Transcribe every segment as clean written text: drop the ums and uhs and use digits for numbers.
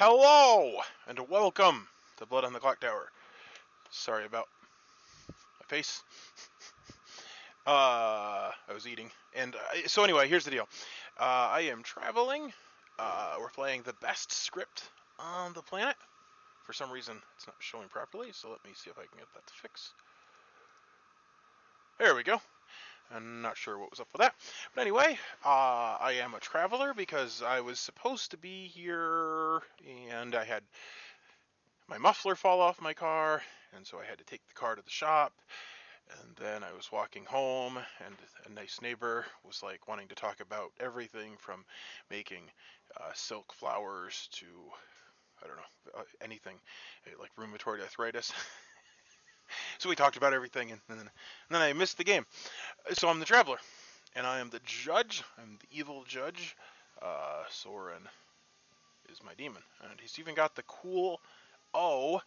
Hello, and welcome to Blood on the Clocktower. Sorry about my face. I was eating. And so anyway, here's the deal. I am traveling. We're playing the best script on the planet. For some reason, it's not showing properly, so let me see if I can get that to fix. There we go. I'm not sure what was up with that. But anyway, I am a traveler because I was supposed to be here, and I had my muffler fall off my car, and so I had to take the car to the shop. And then I was walking home, and a nice neighbor was like wanting to talk about everything from making silk flowers to, I don't know, anything like rheumatoid arthritis. So we talked about everything, and then I missed the game. So I'm the traveler, and I am the judge. I'm the evil judge. Soren is my demon, and he's even got the cool O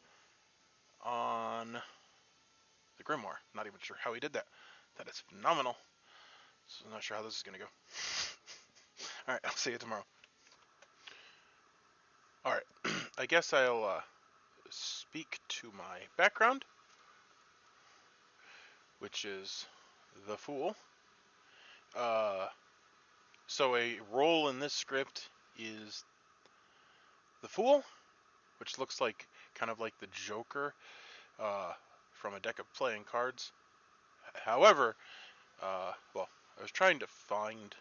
on the grimoire. Not even sure how he did that. That is phenomenal. So I'm not sure how this is going to go. Alright, I'll see you tomorrow. Alright, I guess I'll speak to my background, which is the Fool. So a role in this script is the Fool, which looks like kind of like the Joker from a deck of playing cards. However, well, I was trying to find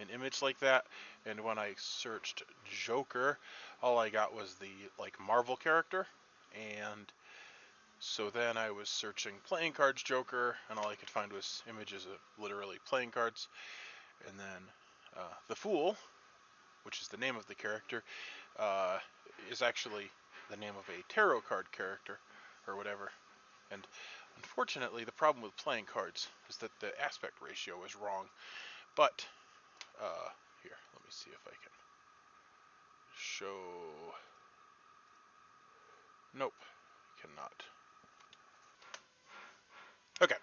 an image like that, and when I searched Joker, all I got was the like Marvel character, and so then I was searching playing cards Joker, and all I could find was images of literally playing cards. And then the Fool, which is the name of the character, is actually the name of a tarot card character or whatever. And unfortunately, the problem with playing cards is that the aspect ratio is wrong. But here, let me see if I can show. Nope, cannot. Okay,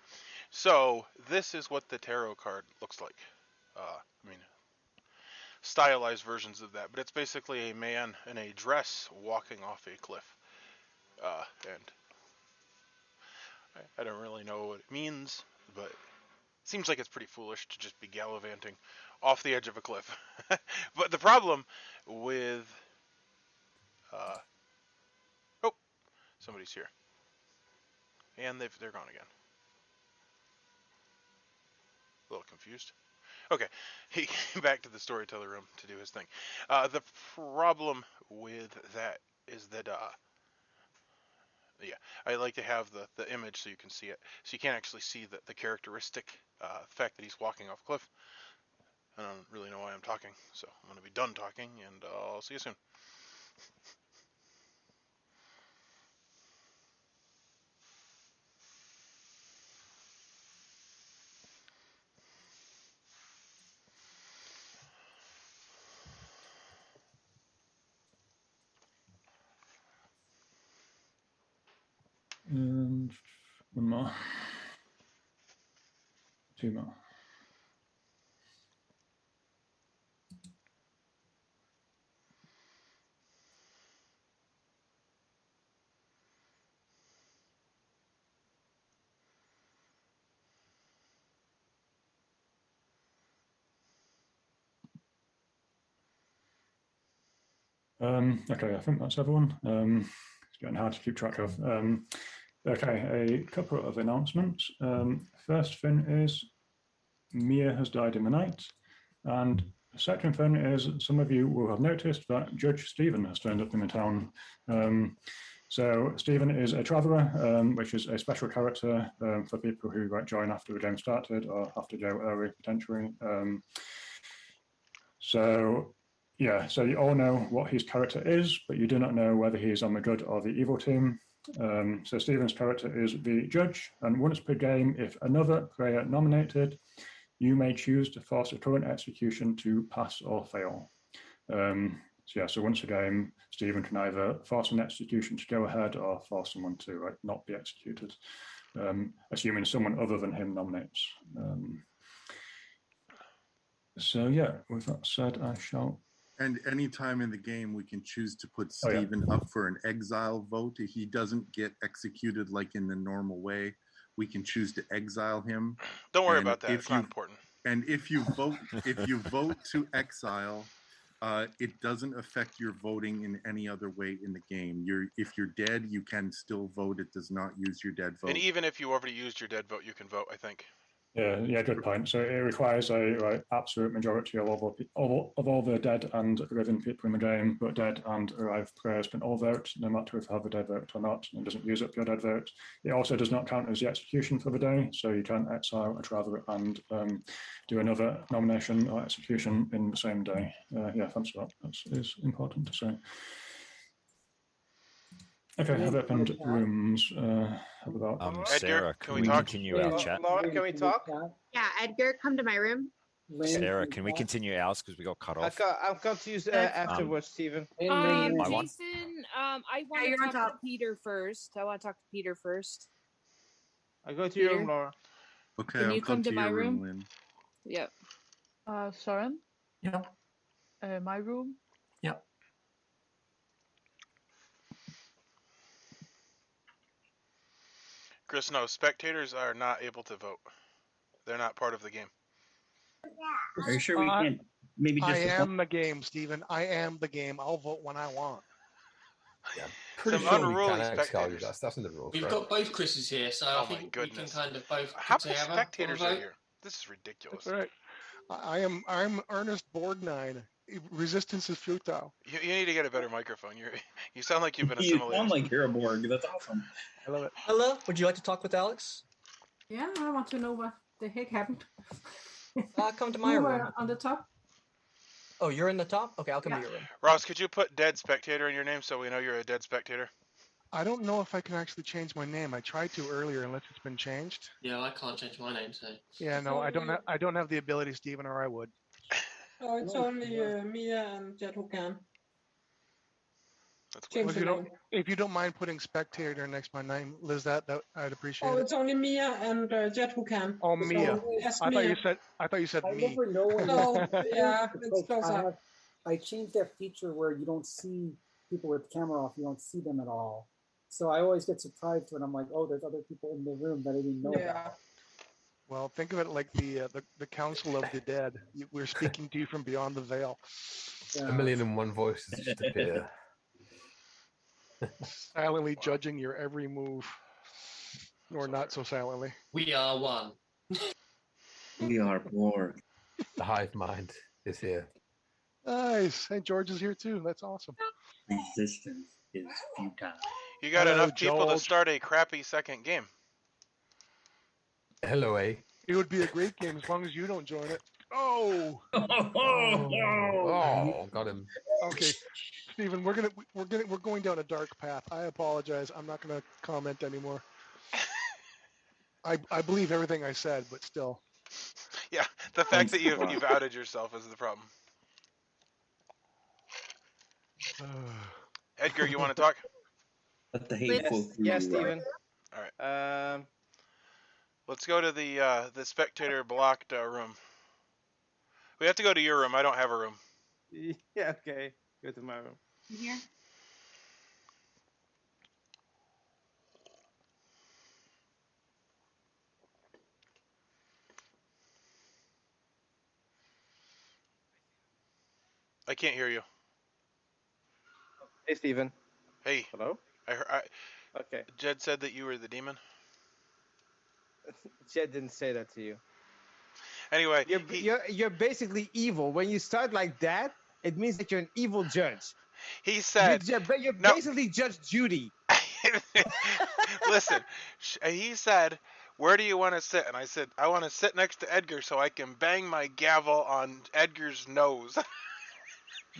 so this is what the tarot card looks like. I mean, stylized versions of that, but it's basically a man in a dress walking off a cliff. And I don't really know what it means, but it seems like it's pretty foolish to just be gallivanting off the edge of a cliff. But the problem with... oh, somebody's here. And they're gone again. A little confused. Okay, he came back to the storyteller room to do his thing. The problem with that is that, yeah, I like to have the image so you can see it. So you can't actually see the characteristic fact that he's walking off a cliff. I don't really know why I'm talking, so I'm going to be done talking, and I'll see you soon. And one more. Two more. Okay, I think that's everyone. It's getting hard to keep track of. Okay, a couple of announcements. First thing is Mia has died in the night. And the second thing is some of you will have noticed that Judge Stephen has turned up in the town. So Stephen is a traveller, which is a special character for people who join after the game started or have to go early potentially. So yeah, so you all know what his character is, but you do not know whether he is on the good or the evil team. So Stephen's character is the judge, and once per game, if another player nominated, you may choose to force a current execution to pass or fail. So yeah, so once a game, Stephen can either force an execution to go ahead or force someone to not be executed, assuming someone other than him nominates. So yeah, with that said, I shall And any time in the game, we can choose to put Oh, yeah. Stephen up for an exile vote. If he doesn't get executed like in the normal way, we can choose to exile him. Don't worry And about that. if It's not you important. and if you vote to exile, it doesn't affect your voting in any other way in the game. If you're dead, you can still vote. It does not use your dead vote. And even if you already used your dead vote, you can vote, I think. Yeah, good point. So it requires a absolute majority of all the dead and living people in the game, but dead and alive players can all vote, no matter if they have a dead vote or not. It doesn't use up your dead vote. It also does not count as the execution for the day, so you can exile a traveller and do another nomination or execution in the same day. Yeah, thanks for that. That is important to say. Okay, I've opened rooms. Edgar, Sarah, can we we talk? continue our chat? Laura, can we talk? Yeah, Edgar, come to my room. Sarah, can we continue ours because we got cut off? I'll come to you afterwards, Stephen. I want- Jason, I want you're to on talk to top. Peter first. I want to talk to Peter first. I'll go to your room, Peter? Laura. Okay, Can I'll you come to to my your room? Lynn. Yep. Soren? Yeah. My room? Yeah. Chris, no, spectators are not able to vote. They're not part of the game. Are you sure we can't? Maybe just. I am the game, Stephen. I am the game. I'll vote when I want. Yeah, pretty Some sure we unruly can exile you. spectators. That's in the rules. We've right? got both Chris's here, so I Oh my think goodness. we can kind of both How put many together. spectators on a are vote. here? This is ridiculous. That's right. I'm Ernest Boardnine. Resistance is futile. You need to get a better microphone. You sound like you've been You assimilated. sound like you're a Borg. That's awesome. I love it. Hello, would you like to talk with Alex? Yeah, I want to know what the heck happened. Come to my You room. were on the top. Oh, you're in the top? Okay, I'll come to your room. Ross, could you put dead spectator in your name so we know you're a dead spectator? I don't know if I can actually change my name. I tried to earlier, unless it's been changed. Yeah, I can't change my name, so. Yeah, no, I don't have the ability, Stephen, or I would. Oh, it's only Mia and Jet who can. That's Change Well, the name. if you don't mind putting spectator next to my name, Liz, that I'd appreciate Oh, it. it's only Mia and Jet who can. Oh, Mia. Yes, I Mia. thought you said I me. never know when No, yeah, it's like, close up. I changed that feature where you don't see people with the camera off. You don't see them at all. So I always get surprised when I'm like, oh, there's other people in the room that I didn't know about. Well, think of it like the Council of the Dead. We're speaking to you from beyond the veil. A million and one voices just appear. Silently judging your every move. Or not so silently. We are one. We are Borg. The hive mind is here. Nice. St. George is here too. That's awesome. Resistance is futile. You got Hello, enough people to George. start a crappy second game. Hello, eh? It would be a great game as long as you don't join it. Oh. Oh, got him. Okay, Stephen, we're going down a dark path. I apologize. I'm not going to comment anymore. I believe everything I said, but still. Yeah, the fact that you've outed yourself is the problem. Edgar, you want to talk? Let the hateful. Yes, Stephen. All right. Let's go to the spectator blocked room. We have to go to your room. I don't have a room. Yeah, okay. Go to my room. Here. I can't hear you. Hey, Stephen. Hey. Hello? Okay. Jed said that you were the demon. Jed didn't say that to you. Anyway, you're basically evil. When you start like that, it means that you're an evil judge. He said... You're basically Judge Judy. Listen, he said, where do you want to sit? And I said, I want to sit next to Edgar so I can bang my gavel on Edgar's nose.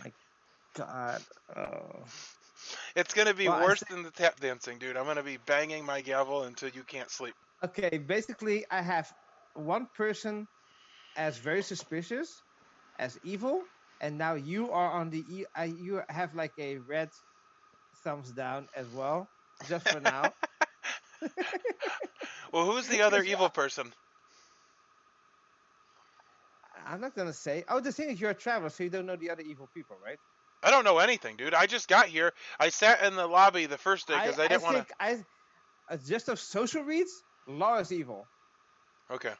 My God. Oh. It's going to be worse than the tap dancing, dude. I'm going to be banging my gavel until you can't sleep. Okay, basically, I have one person as very suspicious, as evil, and now you are on the... you have like a red thumbs down as well, just for now. Well, who's the other evil person? I'm not gonna say. Oh, the thing is, you're a traveler, so you don't know the other evil people, right? I don't know anything, dude. I just got here. I sat in the lobby the first day because I didn't want to. Just of social reads, Law is evil. Okay.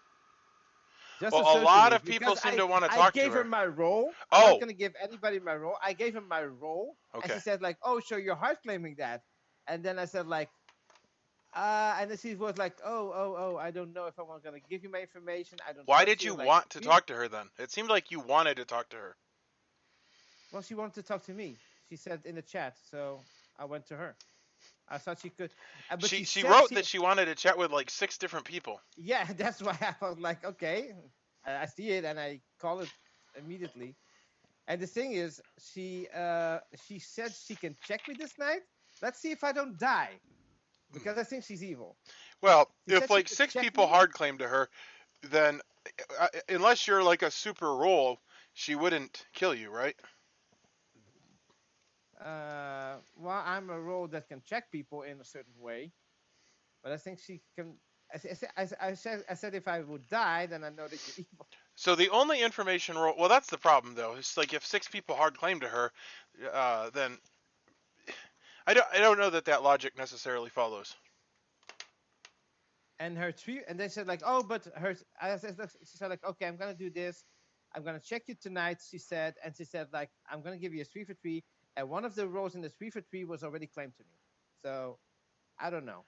Just well, a lot of people seem to want to talk to her. I gave her my role. I'm not going to give anybody my role. I gave her my role. Okay. And she said, like, oh, so you're hard claiming that. And then I said, like, and then she was like, oh, I don't know if I'm going to give you my information. I don't. Why did you want to talk to her then? It seemed like you wanted to talk to her. Well, she wanted to talk to me. She said in the chat, so I went to her. I thought she could. But she wrote that she wanted to chat with like 6 different people. Yeah, that's why I was like, okay, I see it and I call it immediately. And the thing is, she said she can check me this night. Let's see if I don't die, because I think she's evil. Well, if like 6 people hard claim to her, then unless you're like a super role, she wouldn't kill you, right? Well, I'm a role that can check people in a certain way, but I think she can. I said if I would die, then I know that you're evil. So the only information role, well, that's the problem though. It's like if 6 people hard claim to her, then I don't know that logic necessarily follows. And her 3, and they said like, oh, but her. She said like, okay, I'm gonna do this. I'm gonna check you tonight. She said, and she said like, I'm gonna give you a 3 for 3. And one of the roles in the 3 for 3 was already claimed to me. So I don't know.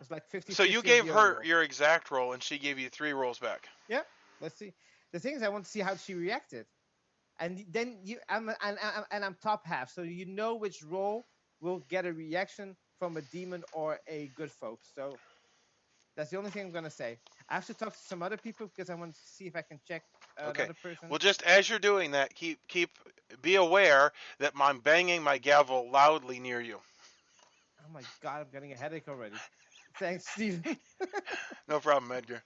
It's like 50. So you gave her your exact role, and she gave you 3 roles back. Yeah. Let's see. The thing is, I want to see how she reacted, and then I'm top half, so you know which role will get a reaction from a demon or a good folk. So that's the only thing I'm gonna say. I have to talk to some other people because I want to see if I can check another person. Well, just as you're doing that, be aware that I'm banging my gavel loudly near you. Oh my god, I'm getting a headache already. Thanks, Steven. No problem, Edgar.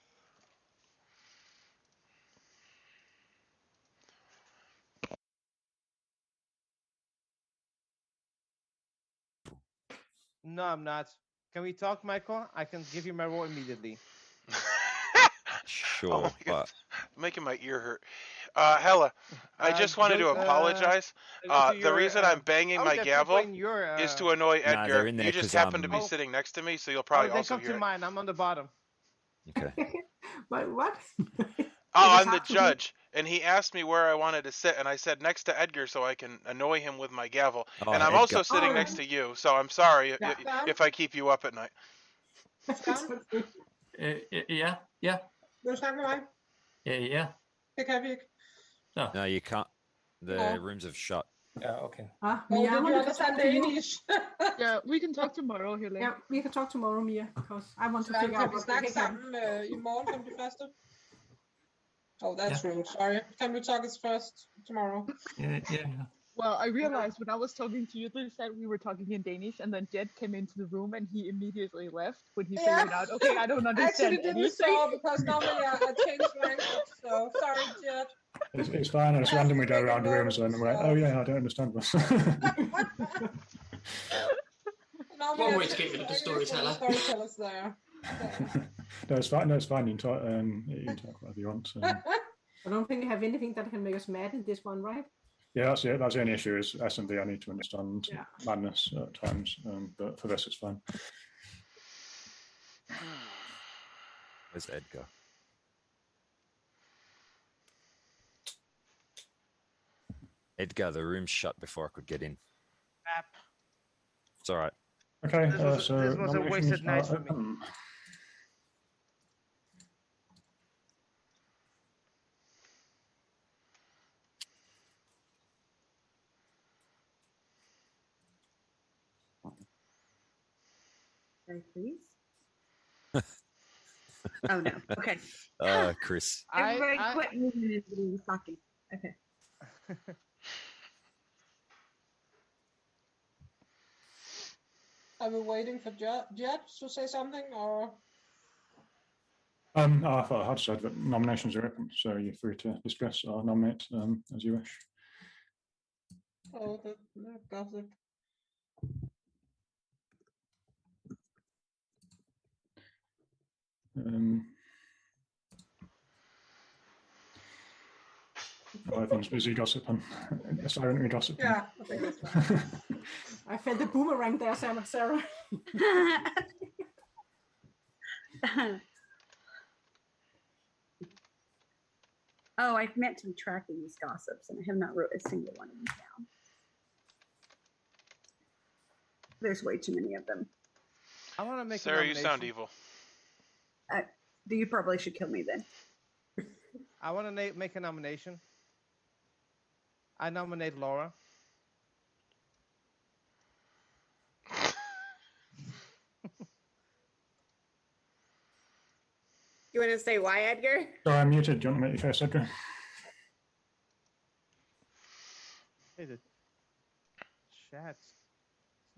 No, I'm not. Can we talk, Michael? I can give you my role immediately. Sure. Oh my God. Making my ear hurt. Hella, I just wanted to apologize. The reason I'm banging my gavel is to annoy Edgar. You just happen to be sitting next to me, so you'll probably also hear it. Then come to mine. I'm on the bottom. Okay. What? I'm the judge, and he asked me where I wanted to sit, and I said next to Edgar so I can annoy him with my gavel. And I'm also sitting next to you, so I'm sorry if I keep you up at night. Ja. Vil du snakke med mig? Ja. Det kan vi ikke. No, you can't. The rooms have shut. Yeah, okay. Mia, did you understand Danish? Yeah, we can talk tomorrow, Helen. Yeah, we can talk tomorrow, Mia, because I want to figure Kan out vi what snakke we can. sammen i morgen som de første? Oh, that's rude. Sorry. Can we talk first tomorrow? Yeah. Well, I realized when I was talking to you, they said we were talking in Danish, and then Jed came into the room and he immediately left when he figured out, okay, I don't understand Actually, didn't anything. saw because normally I change language, so sorry, Jed. It's fine. I just randomly go around the rooms and I'm like, oh yeah, I don't understand this. One way to get rid of the storyteller. Storytellers there. No, it's fine. No, it's fine. You can talk whatever you want. So. I don't think we have anything that can make us mad in this one, right? Yeah, that's it. That's the only issue is S&D. I need to understand madness at times, but for this, it's fine. Where's Edgar? Edgar, the room shut before I could get in. It's all right. Okay, this was a wasted night for me. Please. Oh no. Okay. Chris. Everybody quit moving and talking. Okay. Are we waiting for Jed to say something, or? I thought I had said that nominations are open, so you're free to discuss or nominate as you wish. Oh, that does it. Everyone's busy gossiping. Silently gossiping. Yeah, I think that's fine. I felt the boomerang there, Sarah. Oh, I meant to be tracking these gossips, and I have not wrote a single one of them down. There's way too many of them. I want to make Sarah, a you sound evil. You probably should kill me then. I want to make a nomination. I nominate Laura. You want to say why, Edgar? Sorry, I'm muted. Do you want to make your face, Edgar? Hey, the chat.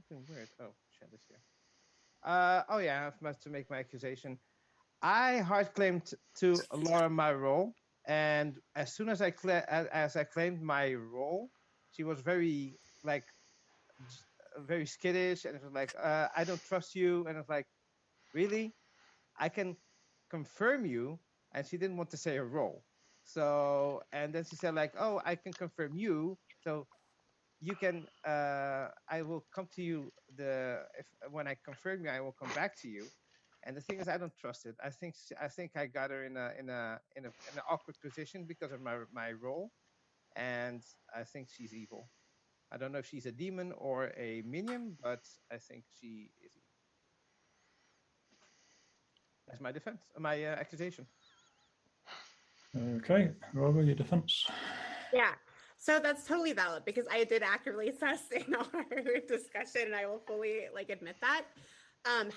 Something weird. Oh, chat is here. Oh yeah, I have to make my accusation. I hard claimed to Laura my role, and as soon as I claimed my role, she was very very skittish, and it was like, I don't trust you, and it's like, really? I can confirm you, and she didn't want to say her role. So, and then she said like, oh, I can confirm you, so you can. I will come to you. When I confirm you, I will come back to you. And the thing is, I don't trust it. I think I got her in an awkward position because of my role, and I think she's evil. I don't know if she's a demon or a minion, but I think she is evil. That's my defense, my accusation. Okay, Rover, your defense. Yeah. So that's totally valid because I did actively sus in our discussion, and I will fully admit that.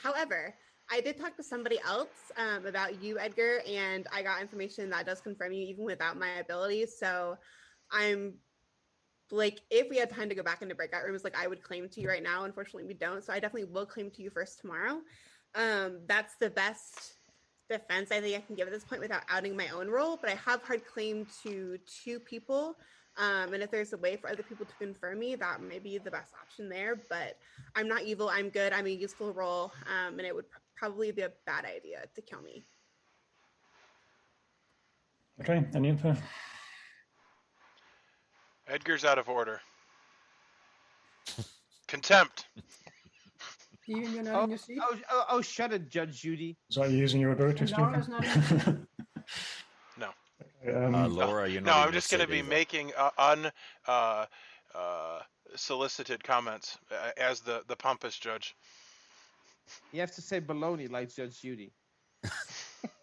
However, I did talk to somebody else about you, Edgar, and I got information that does confirm you even without my abilities. So I'm if we had time to go back into breakout rooms, I would claim to you right now. Unfortunately, we don't. So I definitely will claim to you first tomorrow. That's the best defense I think I can give at this point without outing my own role. But I have hard claim to 2 people. And if there's a way for other people to confirm me, that may be the best option there. But I'm not evil. I'm good. I'm a useful role. And it would probably be a bad idea to kill me. Okay, any info? Edgar's out of order. Contempt. You're not in your seat. Oh, shut it, Judge Judy. Is that using your abilities, And Laura's Stephen? not in your seat. No. Laura, you're not. No, I'm just going to be making solicited comments as the pompous judge. You have to say baloney like Judge Judy.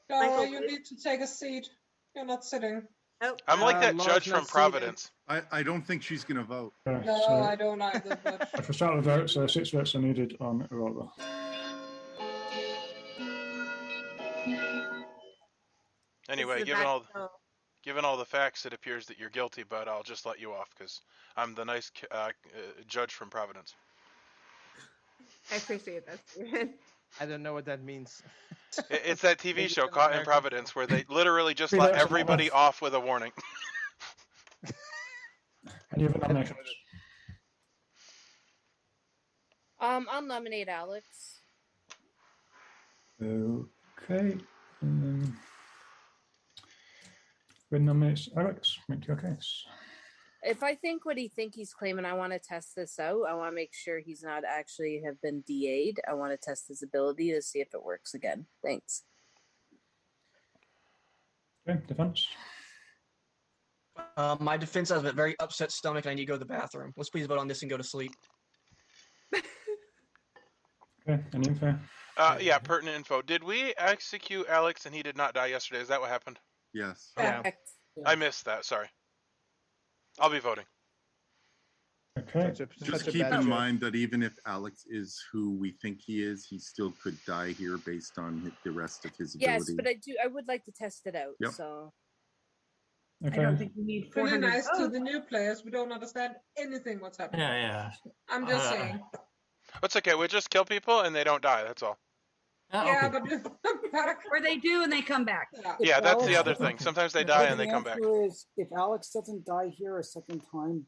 Laura, you need to take a seat. You're not sitting. Oh. I'm like that Laura's judge from not Providence. I don't think she's going to vote. No, So I don't either. But if we start with votes, 6 votes are needed on Rover. Anyway, given all the facts, it appears that you're guilty, but I'll just let you off because I'm the nice judge from Providence. I appreciate that, Steven. I don't know what that means. It's that TV show, Caught in Providence, where they literally just let everybody off with a warning. Any other nominations? I'll nominate Alex. Okay. When nominates Alex, make your case. If I think what he's claiming, I want to test this out. I want to make sure he's not actually have been DA'd. I want to test his ability to see if it works again. Thanks. Okay, defense. My defense has a very upset stomach and I need to go to the bathroom. Let's please vote on this and go to sleep. Okay, any info? Yeah, pertinent info. Did we execute Alex and he did not die yesterday? Is that what happened? Yes. Yeah. I missed that, sorry. I'll be voting. Okay. Just keep in mind that even if Alex is who we think he is, he still could die here based on the rest of his ability. Yes, but I would like to test it out. Yep. So Okay. I don't think we need pretty 400 nice to votes. the new players. We don't understand anything what's happening. Yeah. I'm just saying. It's okay, we just kill people and they don't die, that's all. Yeah, Okay. but Or they do and they come back. Yeah, If that's the Alex other doesn't- thing. Sometimes they if die the and they come back. answer is, if Alex doesn't die here a second time,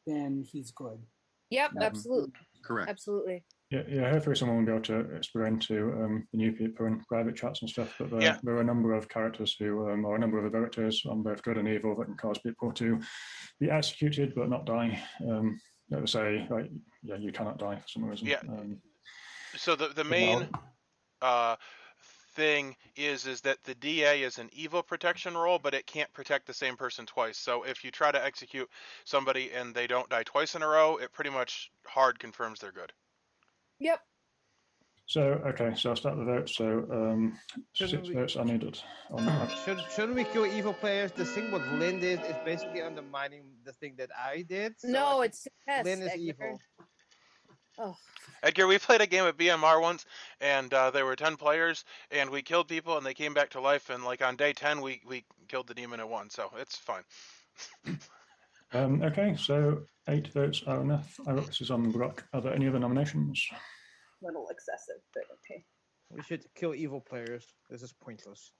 then he's good. yep, Mhm. absolutely. Correct. Absolutely. Yeah, hopefully someone will be able to explain to the new people in private chats and stuff. But there are a number of characters who, or a number of abilities on both good and evil that can cause people to be executed but not die. Let's say, like, yeah, you cannot die for some reason. Yeah. So the main thing is that the DA is an evil protection role, but it can't protect the same person twice. So if you try to execute somebody and they don't die twice in a row, it pretty much hard confirms they're good. Yep. So, okay, so I'll start the vote. So, 6 votes are needed. Shouldn't we kill evil players? The thing what Lynn did is basically undermining the thing that I did. So No, it's test, Lynn is Edgar. evil. Oh. Edgar, we played a game of BMR once, and there were 10 players, and we killed people, and they came back to life, and like on day 10, we killed the demon and won, so it's fine. Okay, so 8 votes are enough. Irox is on the block. Are there any other nominations? A little excessive, but okay. We should kill evil players. This is pointless.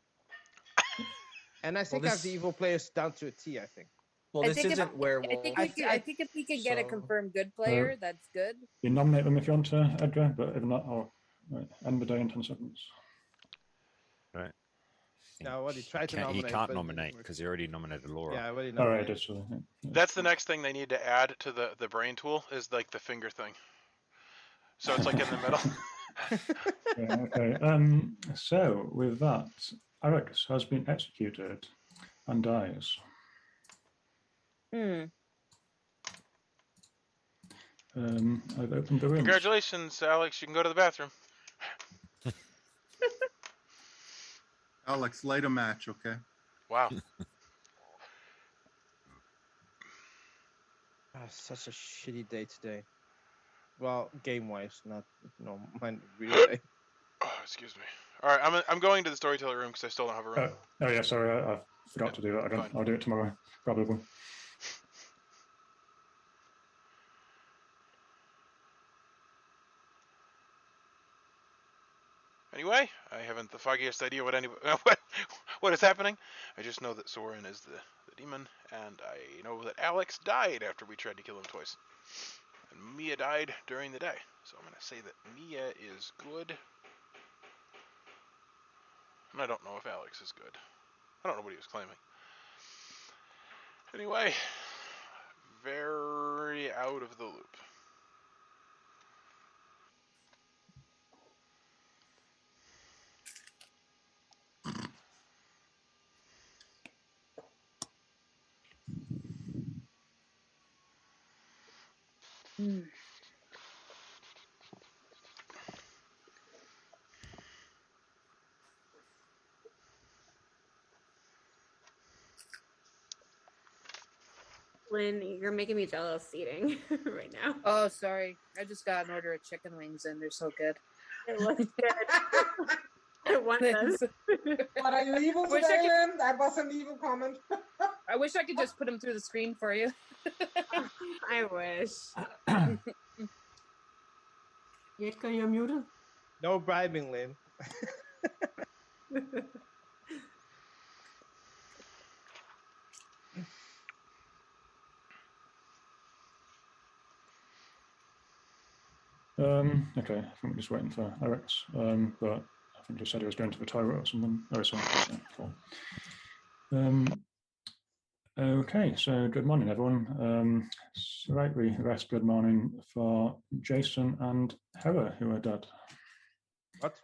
And I think I have the evil players down to a T, I think. Well, this isn't werewolf. I think if we could get a confirmed good player, that's good. You nominate them if you want to, Edgar, but if not, I'll end the day in 10 seconds. Right. No, what he tried to nominate. He can't nominate because he already nominated Laura. Yeah, I already nominated. That's the next thing they need to add to the brain tool is like the finger thing. So it's like in the middle. Okay. So with that, Alex has been executed and dies. Hmm. I've opened the room. Congratulations, Alex. You can go to the bathroom. Alex, light a match, okay? Wow. Such a shitty day today. Well, game-wise, not mine real day. Oh, excuse me. All right, I'm going to the storyteller room because I still don't have a room. Oh yeah, sorry, I forgot to do that again. I'll do it tomorrow, probably. Anyway, I haven't the foggiest idea what is happening. I just know that Soren is the demon, and I know that Alex died after we tried to kill him twice. And Mia died during the day. So I'm going to say that Mia is good. And I don't know if Alex is good. I don't know what he was claiming. Anyway, very out of the loop. Lynn, you're making me jealous eating right now. Oh, sorry. I just got an order of chicken wings and they're so good. It looks good. I want this. But are you evil today, Lynn? That was an evil comment. I wish I could just put them through the screen for you. I wish. Edgar, you're muted. No bribing, Lynn. Okay, I think we're just waiting for Alex, but I think he said he was going to the toilet or something. Oh, sorry. Yeah, cool. Okay, so good morning, everyone. Slightly less good morning for Jason and Hera, who are dead. What?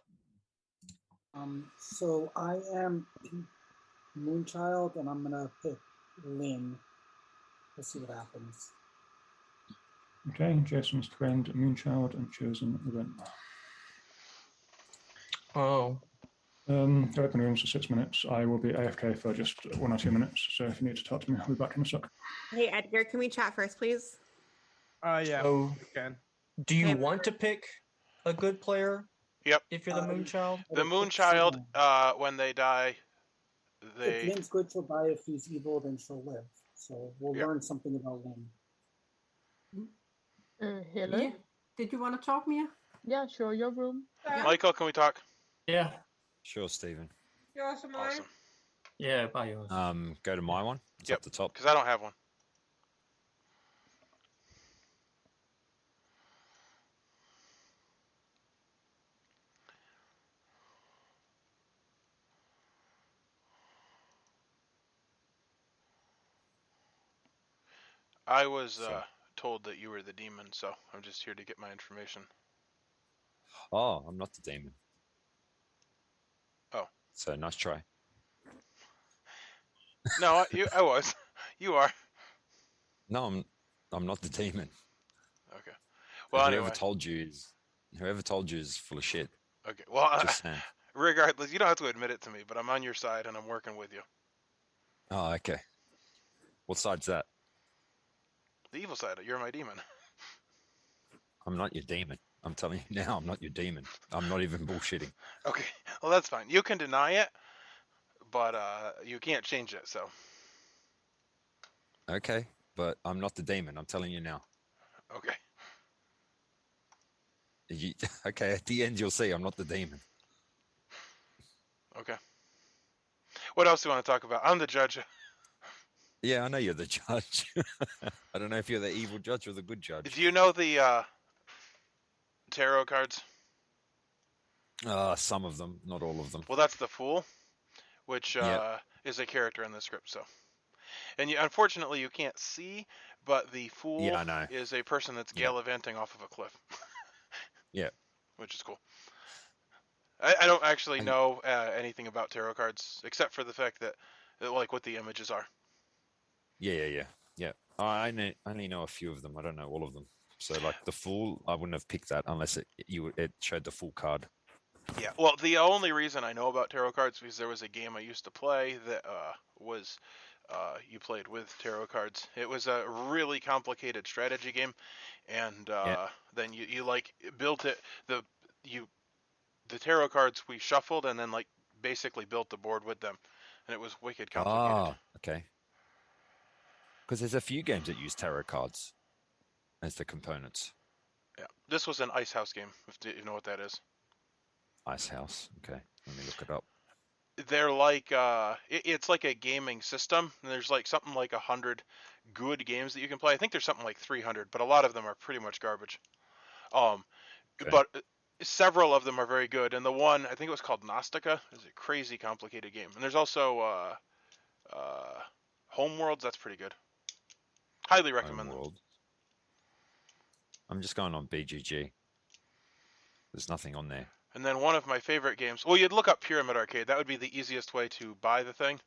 So I am Moonchild, and I'm gonna pick Lynn. Let's see what happens. Okay, Jason's claimed Moonchild and chosen Lynn. Oh. Open rooms for 6 minutes. I will be AFK for just 1 or 2 minutes, so if you need to talk to me, I'll be back in a sec. Hey, Edgar, can we chat first, please? Yeah, So, you can. do you want to pick a good player? Yep. If you're the Moonchild? The Moonchild, when they die, If Lynn's good, she'll die. If he's evil, then she'll live. So we'll learn something about Lynn. Hello? Yeah. Did you want to talk, Mia? Yeah, sure, your room. Michael, can we talk? Yeah. Sure, Stephen. Yours and mine. Awesome. Yeah, by yours. Go to my one. It's up the top. Because I don't have one. I was So- told that you were the demon, so I'm just here to get my information. Oh, I'm not the demon. Oh. So nice try. No, I was. You are. No, I'm not the demon. Okay. Well, Whoever anyway. told you is full of shit. Okay. Well, Just saying. regardless, you don't have to admit it to me, but I'm on your side and I'm working with you. Oh, okay. What side's that? The evil side. You're my demon. I'm not your demon. I'm telling you now, I'm not your demon. I'm not even bullshitting. Okay. Well, that's fine. You can deny it, but you can't change it. So. Okay, but I'm not the demon. I'm telling you now. Okay. Okay, at the end you'll see I'm not the demon. Okay. What else do you want to talk about? I'm the judge. Yeah, I know you're the judge. I don't know if you're the evil judge or the good judge. Do you know the tarot cards? Some of them, not all of them. Well, that's the Fool, which Yep. is a character in the script. So, and unfortunately, you can't see, but the Fool Yeah, I know. is a person that's gallivanting off of a cliff. Yeah. Which is cool. I don't actually know anything about tarot cards except for the fact that like what the images are. Yeah. I only know a few of them. I don't know all of them. So, like the Fool, I wouldn't have picked that unless it showed the full card. Yeah, well, the only reason I know about tarot cards is because there was a game I used to play that was you played with tarot cards. It was a really complicated strategy game, and then you like built it. The tarot cards we shuffled and then like basically built the board with them, and it was wicked complicated. Okay. Because there's a few games that use tarot cards as the components. Yeah, this was an Ice House game. If you know what that is. Ice House. Okay, let me look it up. They're like it's like a gaming system, and there's like something like 100 good games that you can play. I think there's something like 300, but a lot of them are pretty much garbage. But several of them are very good, and the one I think it was called Gnostica is a crazy complicated game. And there's also Homeworlds. That's pretty good. Highly recommend them. I'm just going on BGG. There's nothing on there. And then one of my favorite games. Well, you'd look up Pyramid Arcade. That would be the easiest way to buy the thing.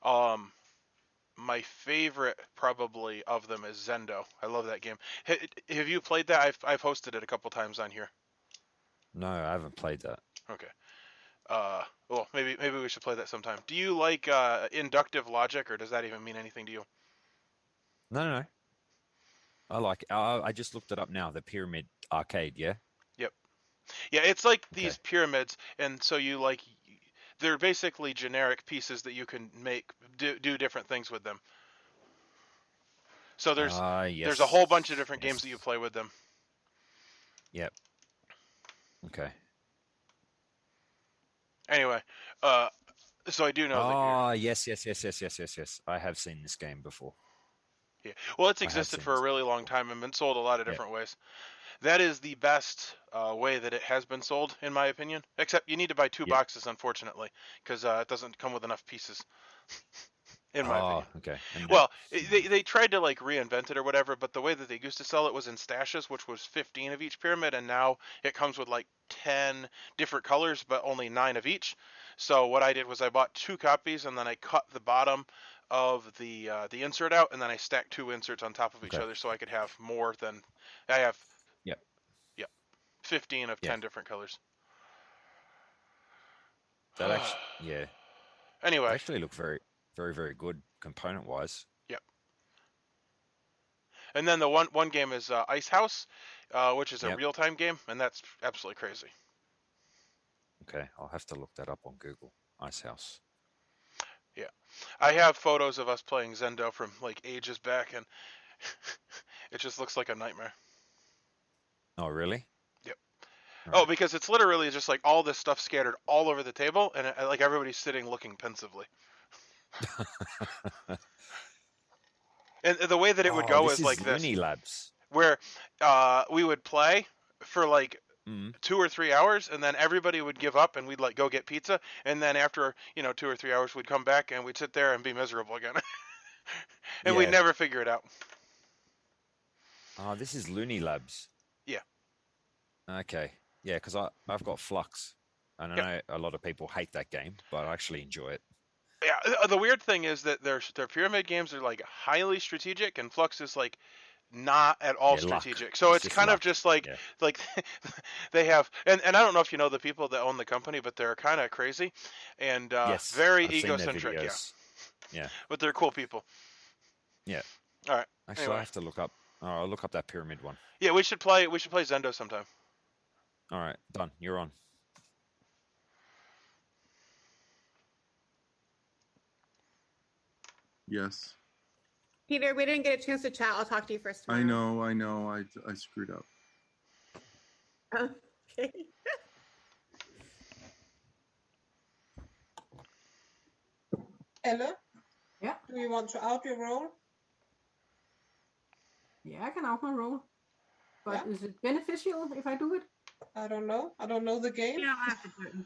My favorite probably of them is Zendo. I love that game. Have you played that? I've hosted it a couple times on here. No, I haven't played that. Okay. Well, maybe we should play that sometime. Do you like inductive logic, or does that even mean anything to you? No. I like. I just looked it up now. The Pyramid Arcade. Yeah. Yep. Yeah, it's like these pyramids, and so you like. They're basically generic pieces that you can do different things with them. So there's a whole bunch of different games that you play with them. Yep. Okay. Anyway, so I do know that. Yes. I have seen this game before. Yeah. Well, it's existed for a really long time and been sold a lot of different ways. That is the best way that it has been sold, in my opinion. Except you need to buy 2 boxes, unfortunately, because it doesn't come with enough pieces. In my opinion. Okay. Well, they tried to like reinvent it or whatever, but the way that they used to sell it was in stashes, which was 15 of each pyramid, and now it comes with like 10 different colors, but only 9 of each. So what I did was I bought 2 copies, and then I cut the bottom of the insert out, and then I stacked 2 inserts on top of each other, so I could have more than I have. 15 of 10 different colors. That actually, Anyway, they actually look very, very, very good component wise. Yep. And then the one game is Ice House, which is a real time game, and that's absolutely crazy. Okay, I'll have to look that up on Google. Ice House. Yeah, I have photos of us playing Zendo from like ages back, and it just looks like a nightmare. Oh, really? Yep. Oh, because it's literally just like all this stuff scattered all over the table, and like everybody's sitting looking pensively. And the way that it would go is like this. Unilabs. Where we would play for like 2 or 3 hours, and then everybody would give up, and we'd like go get pizza, and then after 2 or 3 hours, we'd come back and we'd sit there and be miserable again, and we'd never figure it out. Oh, this is Looney Labs. Yeah. Okay. Yeah, because I've got Flux, and I know a lot of people hate that game, but I actually enjoy it. Yeah, the weird thing is that their pyramid games are like highly strategic, and Flux is like not at all strategic. Luck. So it's just kind of luck. just like they have, and I don't know if you know the people that own the company, but they're kind of crazy and Yes, very I've seen their egocentric. Yeah. videos. Yeah. But they're cool people. Yeah. All right. Actually, Anyway. I have to look up. Oh, I'll look up that pyramid one. Yeah, we should play Zendo sometime. All right, done. You're on. Yes. Peter, we didn't get a chance to chat. I'll talk to you first tomorrow. I know. I screwed up. Okay. Ella? Yeah. Do you want to out your role? Yeah, I can out my role. But is it beneficial if I do it? I don't know. I don't know the game. You don't have to do it in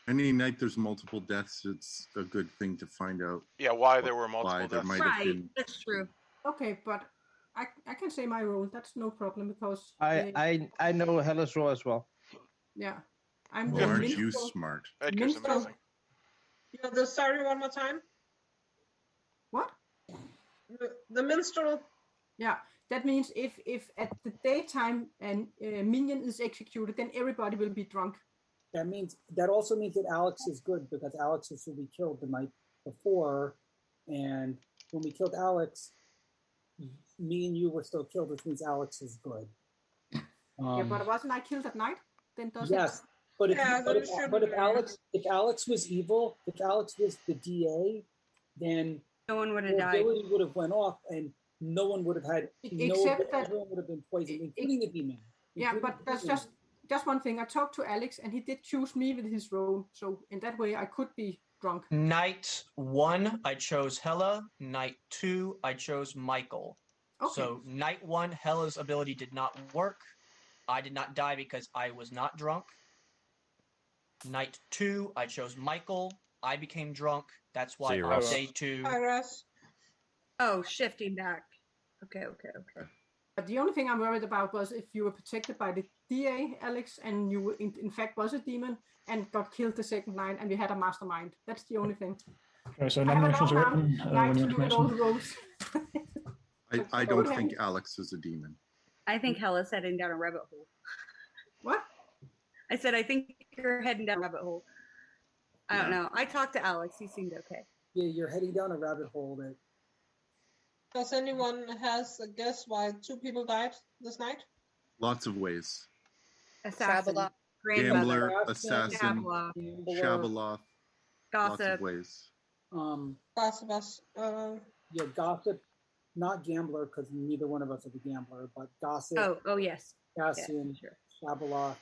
Any night there's multiple deaths, it's a good thing to find out. Yeah, why there were multiple there deaths. might have been. That's true. Okay, but I can say my role. That's no problem because I know Hella's role as well. yeah, I'm Well, the aren't minstrel. you smart? Edgar's Minstrel. amazing. You know the story one more time? What? The minstrel. Yeah, that means if at the daytime and minion is executed, then everybody will be drunk. That also means that Alex is good because Alex is who we killed the night before, and when we killed Alex, me and you were still killed, which means Alex is good. Yeah, but wasn't I killed at night? Then does Yes, but if Alex was evil, if Alex was the DA, then no one would have the died. ability would have went off, and no one would have had. Except that everyone would have been poisoned, including the demon. Yeah, but that's just one thing. I talked to Alex, and he did choose me with his role. So in that way, I could be drunk. Night 1, I chose Hella. Night 2, I chose Michael. Okay. So night 1, Hella's ability did not work. I did not die because I was not drunk. Night 2, I chose Michael. I became drunk. That's why on day 2. Hi, Russ. Oh, shifting back. Okay. But the only thing I'm worried about was if you were protected by the DA, Alex, and you in fact was a demon and got killed the second night, and we had a mastermind. That's the only thing. Okay, so nominations are open. When you want to make all the some. roles. I don't think Alex is a demon. I think Hella's heading down a rabbit hole. What? I said I think you're heading down a rabbit hole. I don't know. I talked to Alex. He seemed okay. Yeah, you're heading down a rabbit hole that. Does anyone has a guess why 2 people died this night? Lots of ways. Assassin, Gambler, grandmother, assassin, Shabaloth. Lots gossip. of ways. Gossip. Yeah, gossip, not gambler because neither one of us are the gambler, but gossip. Oh yes. Assassin, Yeah, sure. Shabaloth,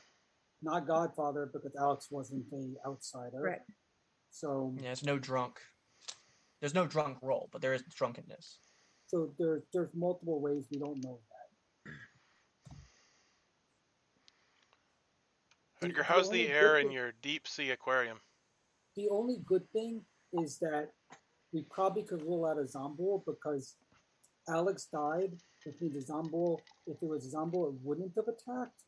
not Godfather because Alex wasn't an outsider. Right. So Yeah, there's no drunk. There's no drunk roll, but there is drunkenness. So there's multiple ways we don't know that. Edgar, how's the air in your deep sea aquarium? The only good thing is that we probably could rule out a Zombol because Alex died, which means a Zombol, if it was a Zombol, it wouldn't have attacked,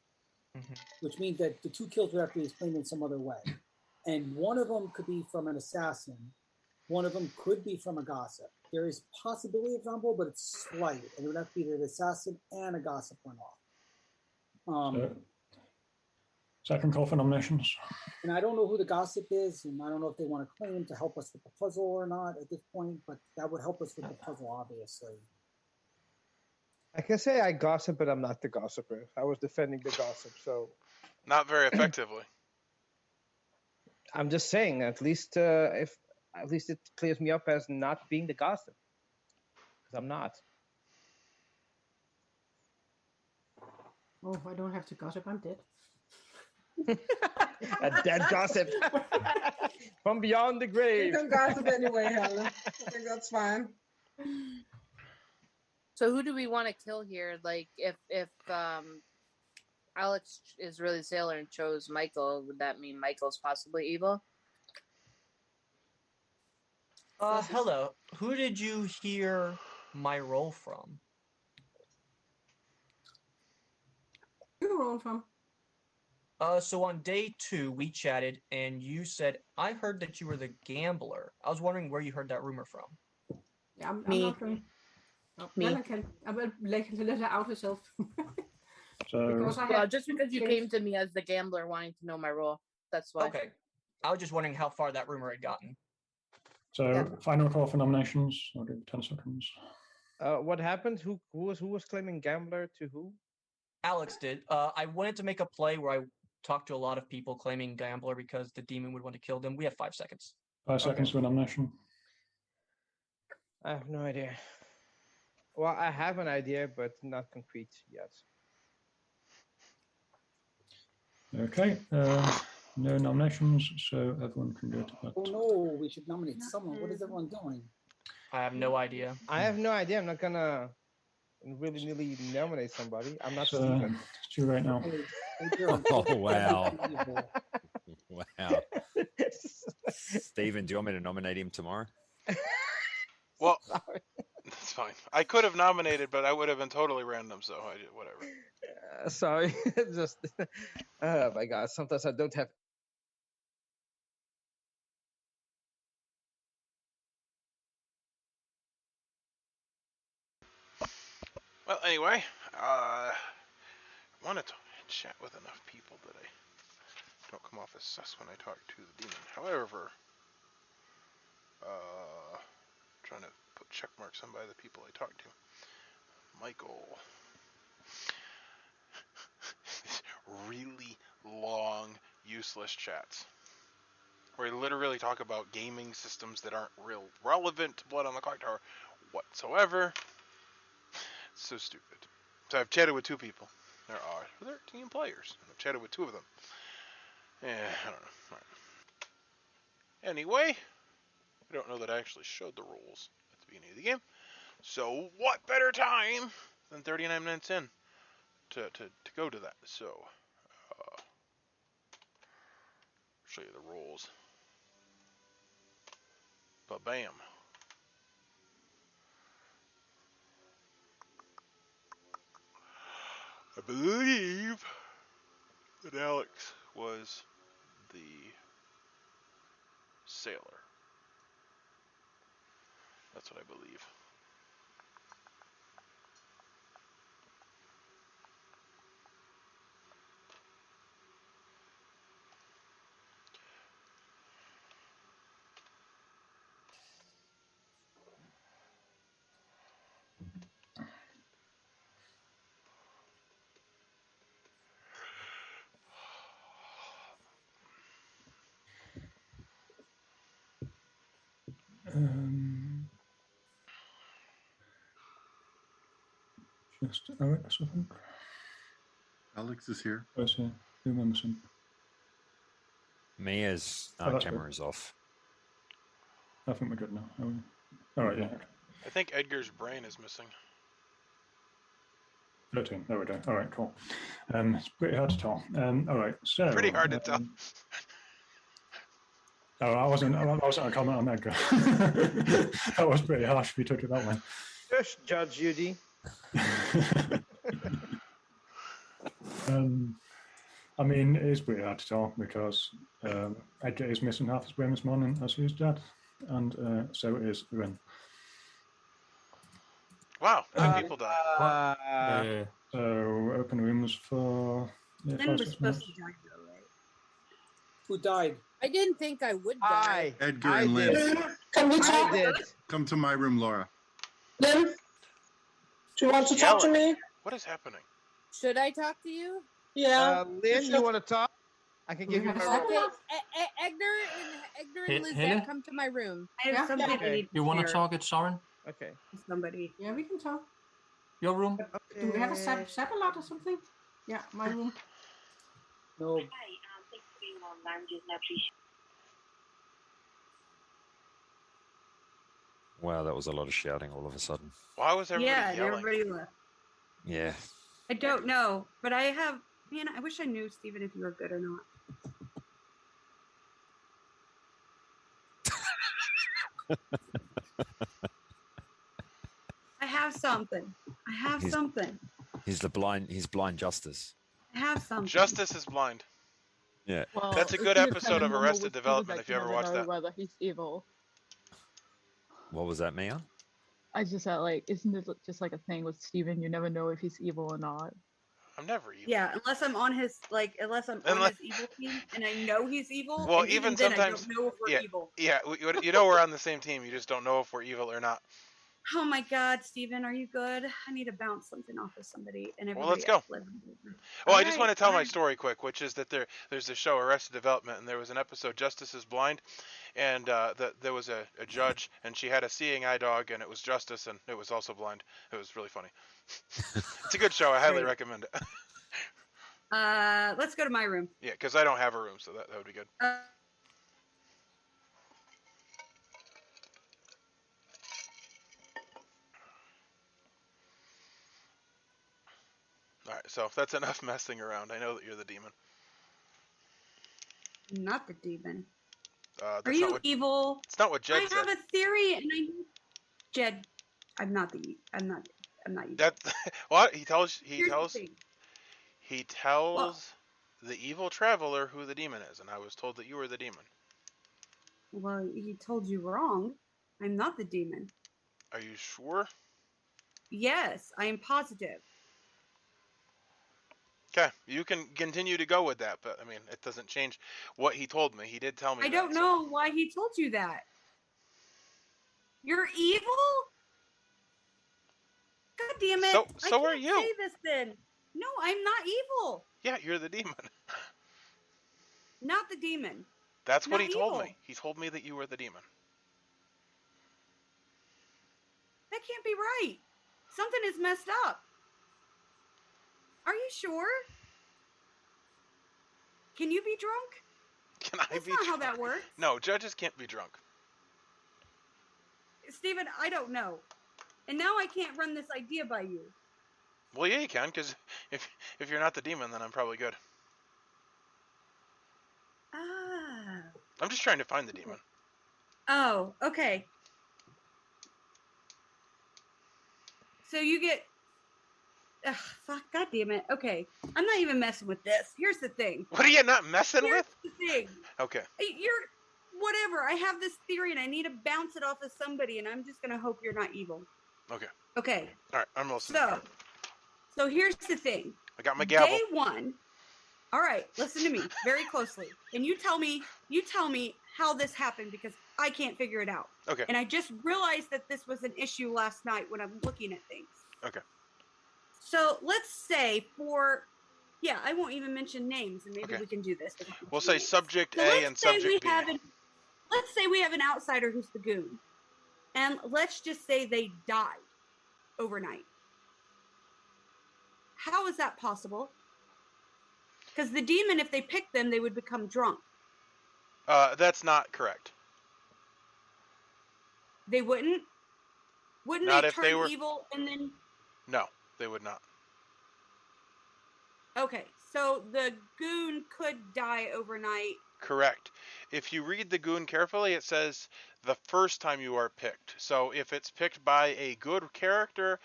which means that the 2 kills would have to be explained in some other way. And one of them could be from an assassin. One of them could be from a gossip. There is possibility of Zombol, but it's slight. And it would have to be that an assassin and a gossip went off. Second call for nominations. And I don't know who the gossip is, and I don't know if they want to claim to help us with the puzzle or not at this point, but that would help us with the puzzle, obviously. I can say I gossip, but I'm not the gossiper. I was defending the gossip, so Not very effectively. I'm just saying. At least it clears me up as not being the gossip, because I'm not. Oh, I don't have to gossip. I'm dead. A dead gossip from beyond the grave. You can gossip anyway, Helen. I think that's fine. So who do we want to kill here? Like, if Alex is really Sailor and chose Michael, would that mean Michael's possibly evil? Hello. Who did you hear my role from? rolling from? So on day 2, we chatted, and you said, I heard that you were the gambler. I was wondering where you heard that rumor from. Yeah, I'm Me. not going. Oh, Me. I will let her out herself. So, Because I Well, had just because you came to me as the gambler wanting to know my role. That's why. Okay. I was just wondering how far that rumor had gotten. Final call for nominations. I'll give 10 seconds. What happened? Who was claiming gambler to who? Alex did. I wanted to make a play where I talked to a lot of people claiming gambler because the demon would want to kill them. We have 5 seconds. 5 seconds for nomination. I have no idea. Well, I have an idea, but not concrete yet. Okay. No nominations, so everyone can go to bed. Oh no, we should nominate someone. What is everyone doing? I have no idea. I have no idea. I'm not gonna really nominate somebody. I'm not So, Steven. it's too late now. Oh, wow. Wow. Stephen, do you want me to nominate him tomorrow? Well, that's fine. I could have nominated, but I would have been totally random, so I did whatever. Sorry, just oh my god. Sometimes I don't have. Well, anyway, I want to chat with enough people that I don't come off as sus when I talk to the demon. However, trying to put check marks on by the people I talk to. Michael. Really long, useless chats. Where we literally talk about gaming systems that aren't real relevant to Blood on the Clocktower whatsoever. It's so stupid. So I've chatted with 2 people. There are 13 players. And I've chatted with 2 of them. I don't know. All right. Anyway, I don't know that I actually showed the rules at the beginning of the game. So what better time than 39 minutes in to go to that. So, show you the rules. But bam. I believe that Alex was the sailor. That's what I believe. Just Alex, I think. Alex is here. Where's he? Who am I missing? Mia's that's camera's off. I think we're good now. Are we? All right, yeah. I think Edgar's brain is missing. 13. There we go. All right, cool. It's pretty hard to tell. All right, so Pretty hard to tell. Oh, I wasn't a comment on Edgar. That was pretty harsh if you took it that way. Just Judge Judy. I mean, it is pretty hard to tell because Edgar is missing half his brain this morning as he's dead, and so is Rin. Wow, 9 people died. So open rooms for Then 5, we're 6 supposed minutes. to die though, right? Who died? I didn't think I would die. Edgar and Lynn. Can we talk? Come to my room, Laura. Lynn, do you want to talk to me? What is happening? Should I talk to you? Yeah. Lynn, you want to talk? I can give you my room. Okay, Edgar and Hele? Lizette, come to my room. I have something I need You want to share talk at Soren? Okay. with somebody. Yeah, we can talk. Your room? Do we have a satellite or something? Yeah, my room. No. Wow, that was a lot of shouting all of a sudden. Why was everybody Yeah, and yelling? everybody left. Yeah. I don't know, but I have. Man, I wish I knew, Stephen, if you were good or not. I have something. I have He's- something. He's blind justice. I have something. Justice is blind. Yeah. Well, That's a it's good kind episode of normal Arrested with Steven Development that if you you ever never watched know that. whether he's evil. What was that, Mia? I just said, like, isn't it just like a thing with Steven? You never know if he's evil or not. I'm never evil. Yeah, unless I'm on his on his evil team and I know he's evil. Well, and even then sometimes, I don't know if we're evil. Yeah, you know we're on the same team. You just don't know if we're evil or not. Oh my God, Steven, are you good? I need to bounce something off of somebody and everybody. Well, let's go. else. Well, I just want to tell my story quick, which is that there's this show Arrested Development, and there was an episode Justice is Blind, and there was a judge, and she had a seeing eye dog, and it was Justice, and it was also blind. It was really funny. It's a good show. I highly recommend it. Let's go to my room. Yeah, because I don't have a room, so that would be good. All right, so that's enough messing around. I know that you're the demon. Not the demon. That's Are you evil? It's not what Jed said. I have a theory, and I need Jed. I'm not evil. That what he tells the evil traveler who the demon is, and I was told that you were the demon. Well, he told you wrong. I'm not the demon. Are you sure? Yes, I am positive. Okay, you can continue to go with that, but I mean, it doesn't change what he told me. He did tell me. I don't know why he told you that. You're evil? God damn it! So are you. Say this then. No, I'm not evil. Yeah, you're the demon. Not the demon. That's what Not he told evil. me. He told me that you were the demon. That can't be right. Something is messed up. Are you sure? Can you be drunk? Can I That's be not drunk? how that works. No, judges can't be drunk. Steven, I don't know. And now I can't run this idea by you. Well, yeah, you can, because if you're not the demon, then I'm probably good. Ah. I'm just trying to find the demon. Oh, okay. So you get... Ugh, fuck, God damn it. Okay. I'm not even messing with this. Here's the thing. What are you not messing with? Here's the thing. Okay. You're... Whatever. I have this theory and I need to bounce it off of somebody and I'm just going to hope you're not evil. Okay. Okay. All right, I'm listening. So here's the thing. I got my gavel. Day one. All right, listen to me very closely. And you tell me how this happened because I can't figure it out. Okay. And I just realized that this was an issue last night when I'm looking at things. Okay. So let's say I won't even mention names and maybe we can do this. We'll say subject So A and subject B. Let's say we have an outsider who's the goon. And let's just say they died overnight. How is that possible? Because the demon, if they picked them, they would become drunk. That's not correct. They wouldn't? Wouldn't Not they if turn they were... evil and then... No, they would not. Okay, so the goon could die overnight. Correct. If you read the goon carefully, it says the first time you are picked. So if it's picked by a good character,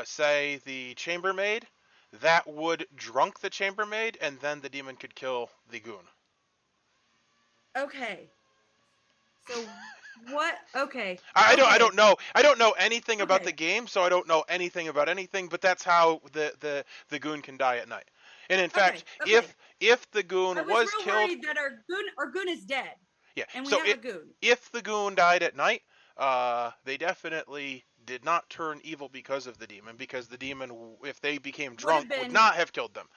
say the Chambermaid, that would drunk the Chambermaid, and then the demon could kill the goon. Okay. So what? Okay. I don't know anything about the game, so I don't know anything about anything. But that's how the goon can die at night. And in fact, if the goon was real killed, worried that our goon is dead. Yeah. And we so have a goon. If the goon died at night, they definitely did not turn evil because of the demon, because the demon, if they became drunk, would not have killed them.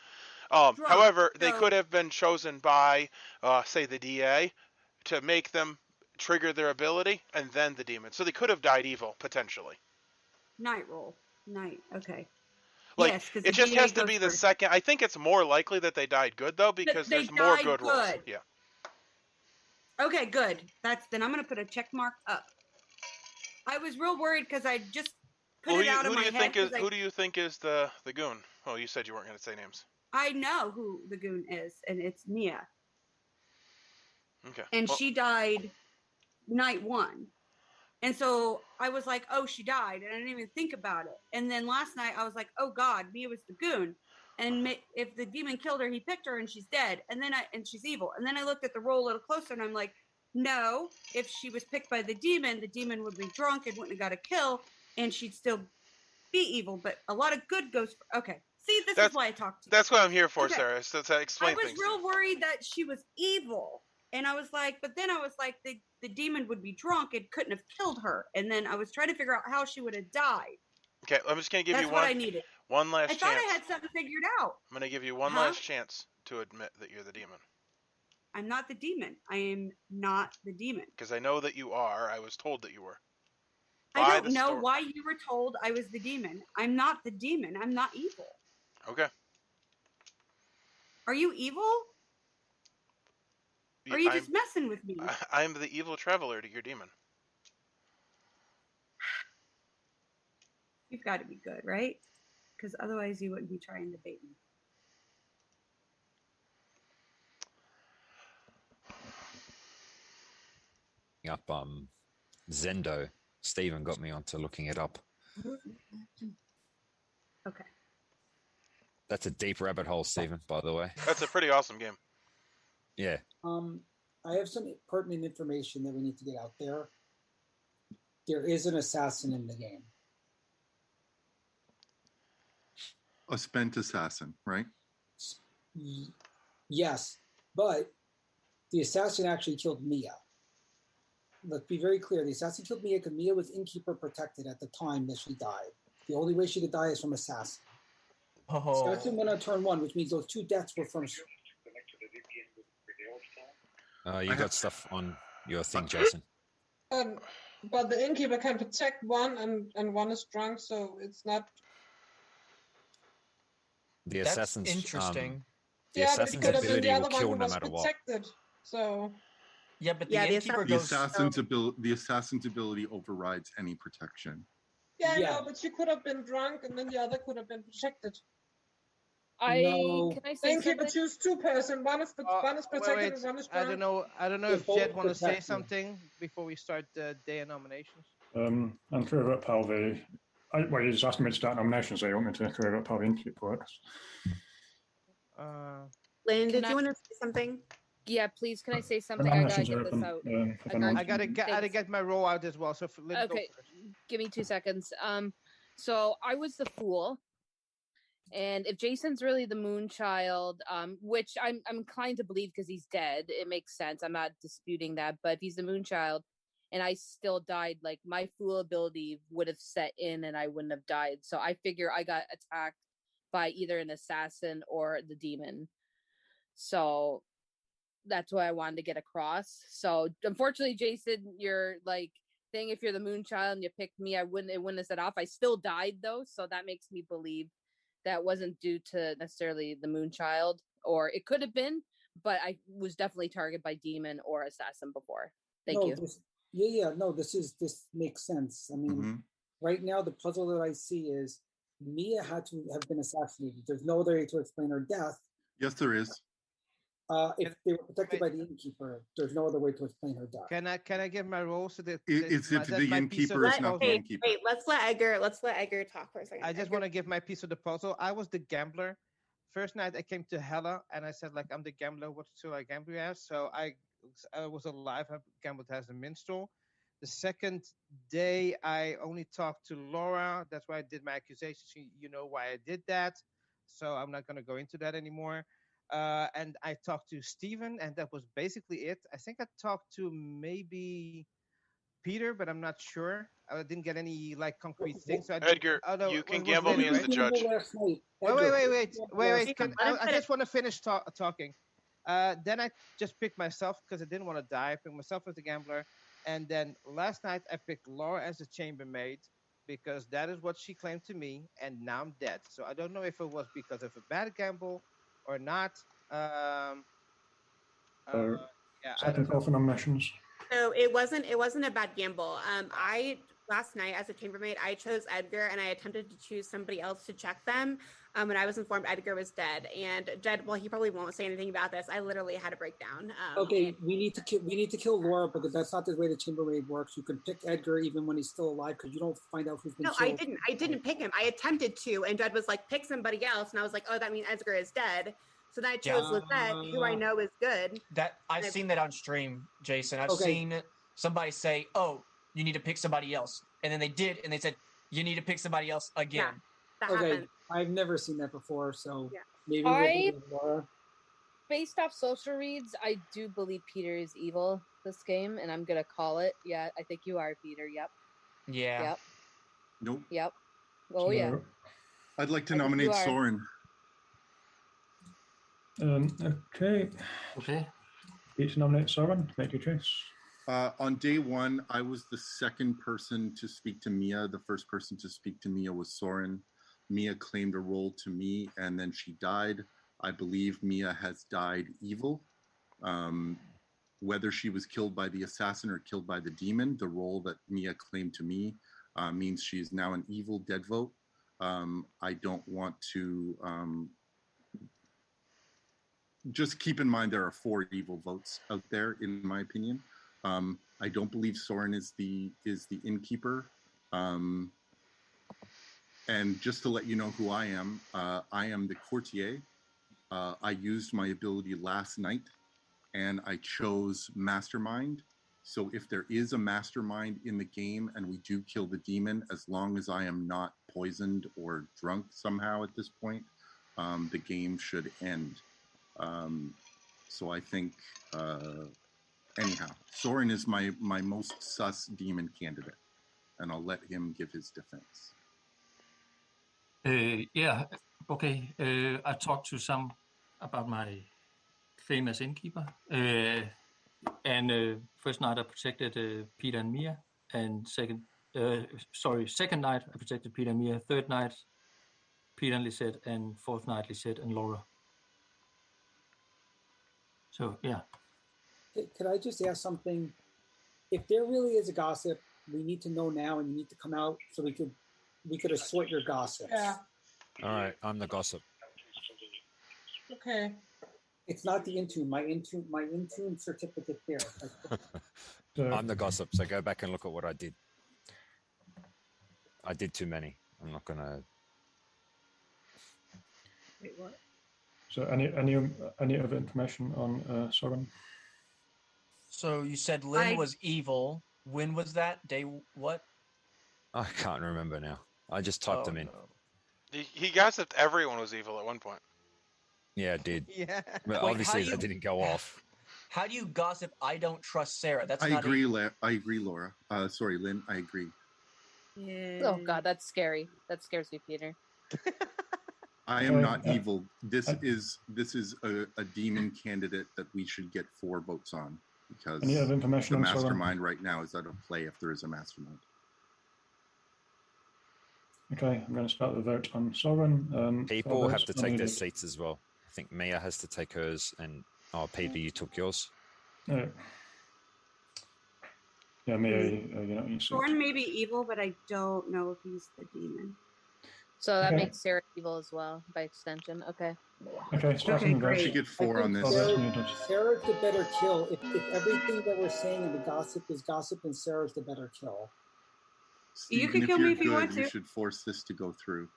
However, they could have been chosen by, say, the DA to make them trigger their ability, and then the demon. So they could have died evil, potentially. Night roll. Night. Okay. Like, yes, it just has to be the second. I think it's more likely that they died good, though, because there's more good rolls. Yeah. Okay, good. Then I'm going to put a check mark up. I was real worried because I just put it out of my head. Who do you think is the goon? Oh, you said you weren't going to say names. I know who the goon is, and it's Mia. Okay. And she died night one. And so I was like, oh, she died. And I didn't even think about it. And then last night I was like, oh God, Mia was the goon. And if the demon killed her, he picked her and she's dead. And she's evil. And then I looked at the roll a little closer and I'm like, no, if she was picked by the demon would be drunk and wouldn't have got a kill and she'd still be evil. But a lot of good goes for, okay. See, this is why I talked to you. That's what I'm here for, Okay. Sarah. So to explain I was things. real worried that she was evil. And I was like, but then I was like, the demon would be drunk and couldn't have killed her. And then I was trying to figure out how she would have died. Okay, I'm just going to give That's you what I needed. one last chance. I thought I had something figured out. I'm going to give you one last chance to admit that you're the demon. I'm not the demon. I am not the demon. Because I know that you are. I was told that you were. I don't know why you were told I was the demon. I'm not the demon. I'm not evil. Okay. Are you evil? Or are you just messing with me? I'm the evil traveler to your demon. You've got to be good, right? Because otherwise you wouldn't be trying to bait me. Up Zendo. Stephen got me onto looking it up. Okay. That's a deep rabbit hole, Stephen, by the way. That's a pretty awesome game. Yeah. I have some pertinent information that we need to get out there. There is an assassin in the game. A spent assassin, right? Yes, but the assassin actually killed Mia. Let's be very clear. The assassin killed Mia because Mia was Innkeeper protected at the time that she died. The only way she could die is from assassin. Oh. Assassin went on turn 1, which means those 2 deaths were from... You got stuff on your thing, Jason. But the Innkeeper can protect one and one is drunk, so it's not... The assassin's... interesting. The assassin's ability will kill no matter what. So... Yeah, but the Innkeeper goes... The assassin's ability overrides any protection. Yeah, I know, but she could have been drunk, and then the other could have been protected. Can I say Innkeeper something? choose 2 person. One is protected and one is drunk. I don't know if Jed want to say something before we start the day of nominations. I'm curious about how well, you're just asking me to start nominations, so you want me to clear up how the Innkeeper works. Lynn, did you want to say something? Yeah, please. Can I say something? I gotta get this out. I gotta get my roll out as well. So let's go first. Give me 2 seconds. So I was the fool, and if Jason's really the Moonchild, which I'm inclined to believe because he's dead, it makes sense. I'm not disputing that. But if he's the Moonchild, and I still died, like my fool ability would have set in, and I wouldn't have died. So I figure I got attacked by either an assassin or the demon. So that's what I wanted to get across. So unfortunately, Jason, you're like thing. If you're the Moonchild and you picked me, it wouldn't have set off. I still died though, so that makes me believe that wasn't due to necessarily the Moonchild, or it could have been, but I was definitely targeted by demon or assassin before. Thank you. This makes sense. I mean, right now the puzzle that I see is Mia had to have been assassinated. There's no other way to explain her death. Yes, there is. If they were protected by the Innkeeper, there's no other way to explain her death. Can I give my role so that it's if the Innkeeper is not the Innkeeper? Wait, let's let Edgar talk for a second. I just want to give my piece of the puzzle. I was the gambler. First night I came to Hela and I said, like, I'm the gambler. What should I gamble as? So I was alive. I gambled as a minstrel. The second day I only talked to Laura. That's why I did my accusation. You know why I did that. So I'm not going to go into that anymore. And I talked to Stephen, and that was basically it. I think I talked to maybe Peter, but I'm not sure. I didn't get any like concrete things. So Edgar, you can gamble me as the judge. Wait. I just want to finish talking. Then I just picked myself because I didn't want to die. I picked myself as the gambler. And then last night I picked Laura as the chambermaid because that is what she claimed to me. And now I'm dead. So I don't know if it was because of a bad gamble or not. Second call for nominations. So it wasn't a bad gamble. I last night as a chambermaid, I chose Edgar and I attempted to choose somebody else to check them. when I was informed Edgar was dead. And Jed, well, he probably won't say anything about this. I literally had a breakdown. Okay, we need to kill Laura because that's not the way the Chambermaid works. You can pick Edgar even when he's still alive because you don't find out who's been No, killed. I didn't pick him. I attempted to, and Jed was like, pick somebody else. And I was like, oh, that means Edgar is dead. So then I chose Lisette, who I know is good. That I've seen that on stream, Jason. I've Okay. seen somebody say, "Oh, you need to pick somebody else," and then they did, and they said, "You need to pick somebody else again." That Okay, happened. I've never seen that before, so Yeah. maybe we'll I- do Laura. Based off social reads, I do believe Peter is evil this game, and I'm gonna call it. Yeah, I think you are, Peter. Yep. Yeah. Yep. Nope. Yep. Oh yeah. I'd like to I think nominate you are. Soren. Okay. Okay. Each nominate Soren. Make your choice. On day one, I was the second person to speak to Mia. The first person to speak to Mia was Soren. Mia claimed a role to me, and then she died. I believe Mia has died evil. Whether she was killed by the assassin or killed by the demon, the role that Mia claimed to me means she is now an evil dead vote. I don't want to... just keep in mind there are 4 evil votes out there, in my opinion. I don't believe Soren is the innkeeper. And just to let you know who I am the Courtier. I used my ability last night, and I chose Mastermind. So if there is a Mastermind in the game and we do kill the demon, as long as I am not poisoned or drunk somehow at this point, the game should end. So I think, anyhow, Soren is my most sus demon candidate, and I'll let him give his defense. Yeah, okay. I talked to some about my famous innkeeper. And first night I protected Peter and Mia, and second night I protected Peter and Mia. Third night, Peter and Lisette, and fourth night, Lisette and Laura. So, yeah. Could I just ask something? If there really is a gossip, we need to know now, and you need to come out so we could assort your gossips. Yeah. All right, I'm the gossip. Okay. It's not the Intune. My Intune certificate there. I'm the gossip, so go back and look at what I did. I did too many. I'm not gonna. Wait, what? So any other information on Soren? So you said Lynn was evil. When was that? Day what? I can't remember now. I just typed them in. No. He gossiped everyone was evil at one point. Yeah, it did. Yeah. But Wait, obviously that didn't go off. How do you gossip? I don't trust Sarah. That's I not agree, I agree, Laura. Sorry, Lynn. I agree. Yeah. Oh god, that's scary. That scares me, Peter. I am not evil. This is a demon candidate that we should get 4 votes on, because Any other information the on Soren? mastermind right now is out of play if there is a mastermind. Okay, I'm going to start the vote on Soren. People have to take their seats as well. I think Mia has to take hers, and Peter, you took yours. No. Yeah, Mia, you're not in your seat. Soren may be evil, but I don't know if he's the demon. So that Okay. makes Sarah evil as well, by extension. Okay. Okay, starting the vote. We should get 4 on this. Sarah's the better kill. If everything that we're saying in the gossip is gossip, then Sarah's the better kill. You Stephen, can kill me you're if you want good, to. You should force this to go through.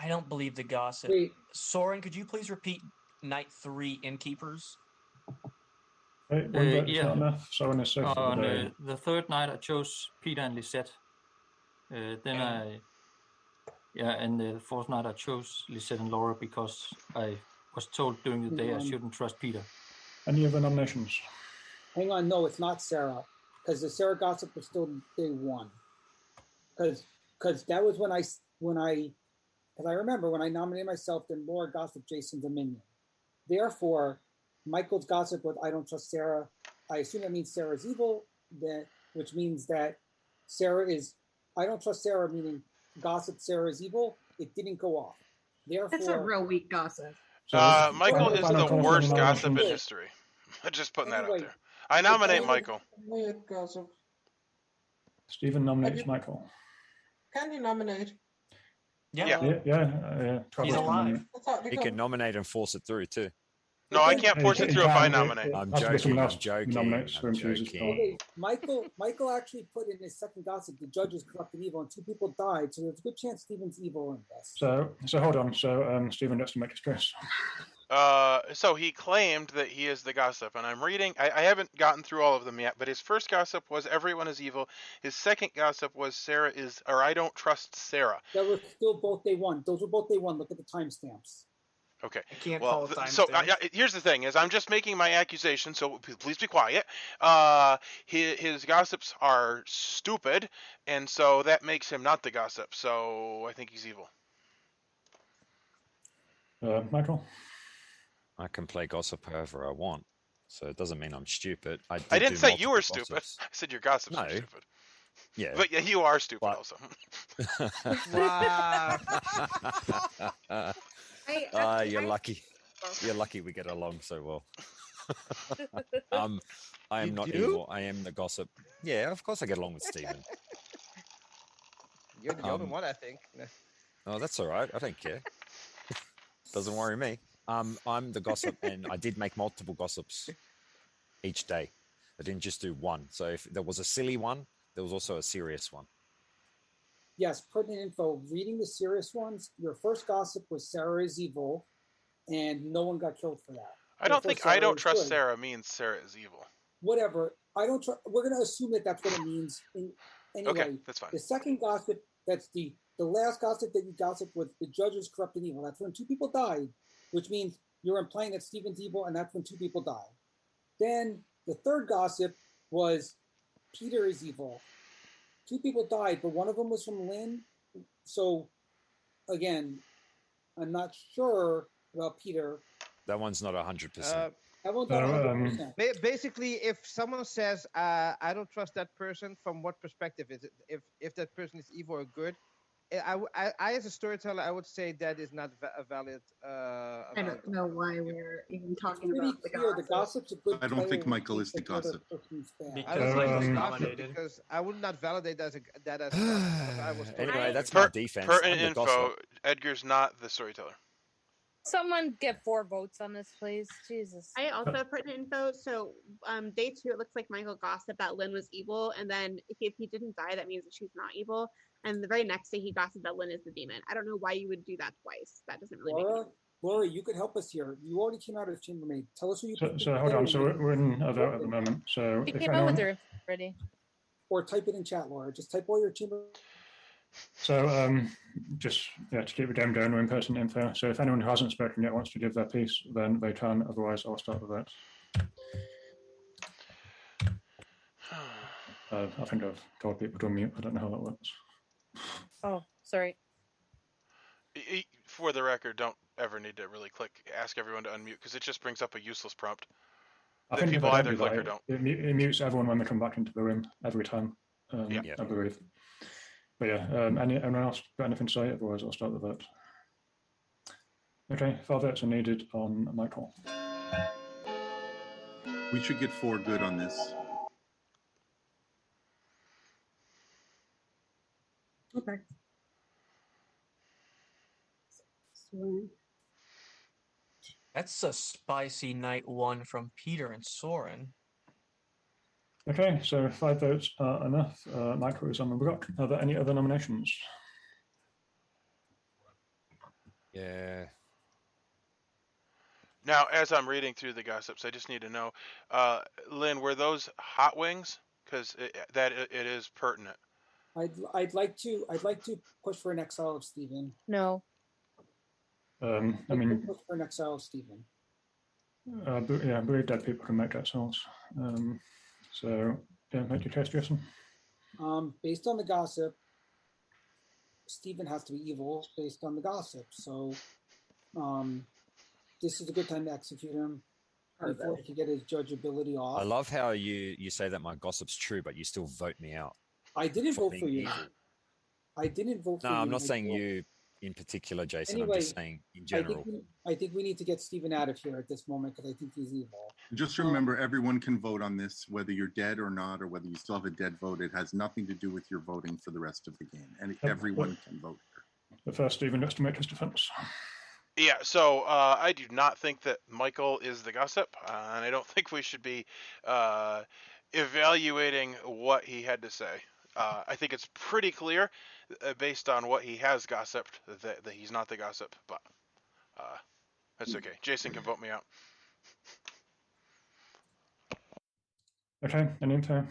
I don't believe the gossip. Wait. Soren, could you please repeat night 3 innkeepers? One vote is yeah. not enough. Soren is safe for the On day. the third night, I chose Peter and Lisette. And the fourth night, I chose Lisette and Laura because I was told during the day I shouldn't trust Peter. Any other nominations? Hang on, no, it's not Sarah, because the Sarah gossip was still day 1. Because that was when I remember when I nominated myself, then Laura gossiped Jason Dominion. Therefore, Michael's gossip was I don't trust Sarah. I assume that means Sarah's evil, which means that Sarah is I don't trust Sarah, meaning gossip Sarah is evil. It didn't go off. Therefore, That's a real weak gossip. Michael is the worst gossip in nominations. history. Just putting that out Anyway, there. I nominate Michael. Weird gossip. Stephen nominates Michael. Can he nominate? Yeah. He's alive. He can nominate and force it through too. No, I can't force it through if I nominate. I'm has to be someone joking. else I'm who nominates joking. for I'm him to use his power. joking. Okay, Michael actually put in his second gossip, the judge is corrupt and evil, and 2 people died, so there's a good chance Stephen's evil in this. So hold on. So Stephen gets to make his choice. So he claimed that he is the gossip, and I'm reading. I haven't gotten through all of them yet, but his first gossip was everyone is evil. His second gossip was Sarah is, or I don't trust Sarah. That were still both day one. Those were both day one. Look at the timestamps. Okay. I can't well, call so timestamps. here's the thing: is I'm just making my accusation. So please be quiet. His gossips are stupid, and so that makes him not the gossip. So I think he's evil. Michael. I can play gossip however I want, so it doesn't mean I'm stupid. I didn't do say you were multiple stupid. gossips. I said your gossips No. were stupid. Yeah. But yeah, you are stupid also. Wow. You're lucky. You're lucky we get along so well. I am You not do? evil. I am the gossip. Yeah, of course I get along with Stephen. You're the only one, I think. Oh, that's all right. I don't care. Doesn't worry me. I'm the gossip, and I did make multiple gossips each day. I didn't just do one. So if there was a silly one, there was also a serious one. Yes, pertinent info. Reading the serious ones, your first gossip was Sarah is evil, and no one got killed for that. I don't think I don't trust Sarah means Sarah is evil. Whatever. I don't. We're going to assume that that's what it means. Anyway, okay, that's fine. The second gossip, that's the last gossip that you gossiped with. The judge is corrupt and evil. That's when 2 people died, which means you're implying that Stephen's evil, and that's when 2 people died. Then the third gossip was Peter is evil. 2 people died, but one of them was from Lynn. So, again, I'm not sure about Peter. That one's not 100%. That one's not 100%. Basically, if someone says, I don't trust that person, from what perspective is it? If that person is evil or good, I as a storyteller, I would say that is not a valid. I don't know why we're even talking Pretty about clear. The gossip's a good. I don't think Michael is the gossip. I don't think it's gossip because I would not validate that as gossip. I was Anyway, that's my defense. Pertinent I'm the info. gossip. Edgar's not the storyteller. Someone get 4 votes on this, please. Jesus. I also have pertinent info. So, day 2, it looks like Michael gossiped that Lynn was evil, and then if he didn't die, that means that she's not evil. And the very next day, he gossiped that Lynn is the demon. I don't know why you would do that twice. That doesn't really make sense. Laura, you could help us here. You already came out as Chambermaid. Tell us who you. So hold on. So we're in a vote at the moment. So We if came anyone, out with her already. Or type it in chat, Laura. Just type all your chamber. So just to keep the game going, we're in person info. So if anyone who hasn't spoken yet wants to give their piece, then they can. Otherwise, I'll start the vote. I think I've told people to unmute. I don't know how that works. Oh, sorry. For the record, don't ever need to really ask everyone to unmute because it just brings up a useless prompt. I that think people if I either don't do click that, or don't. It mutes everyone when they come back into the room every time. I believe. But yeah, anyone else got anything to say? Otherwise, I'll start the vote. Okay, 5 votes are needed on Michael. We should get 4 good on this. Okay. That's a spicy night 1 from Peter and Soren. Okay, so 5 votes are enough. Michael is on the block. Are there any other nominations? Yeah. Now, as I'm reading through the gossips, I just need to know, Lynn, were those hot wings? Because it is pertinent. I'd like to push for an exile of Stephen. No. I mean, push for an exile of Stephen. I believe dead people can make exiles. So yeah, make your case, Jason. Based on the gossip, Stephen has to be evil based on the gossip. So this is a good time to execute him before he can get his judgeability off. I love how you say that my gossip's true, but you still vote me out. I didn't vote for you. Evil. I didn't vote for you. you. No, I'm not saying you in particular, Jason. Anyway, I'm just saying in general. I think we need to get Stephen out of here at this moment because I think he's evil. Just remember, everyone can vote on this, whether you're dead or not, or whether you still have a dead vote. It has nothing to do with your voting for the rest of the game, and everyone can vote. But first, Stephen gets to make his defense. Yeah, so I do not think that Michael is the gossip, and I don't think we should be evaluating what he had to say. I think it's pretty clear, based on what he has gossiped, that he's not the gossip, but that's okay. Jason can vote me out. Okay, any info?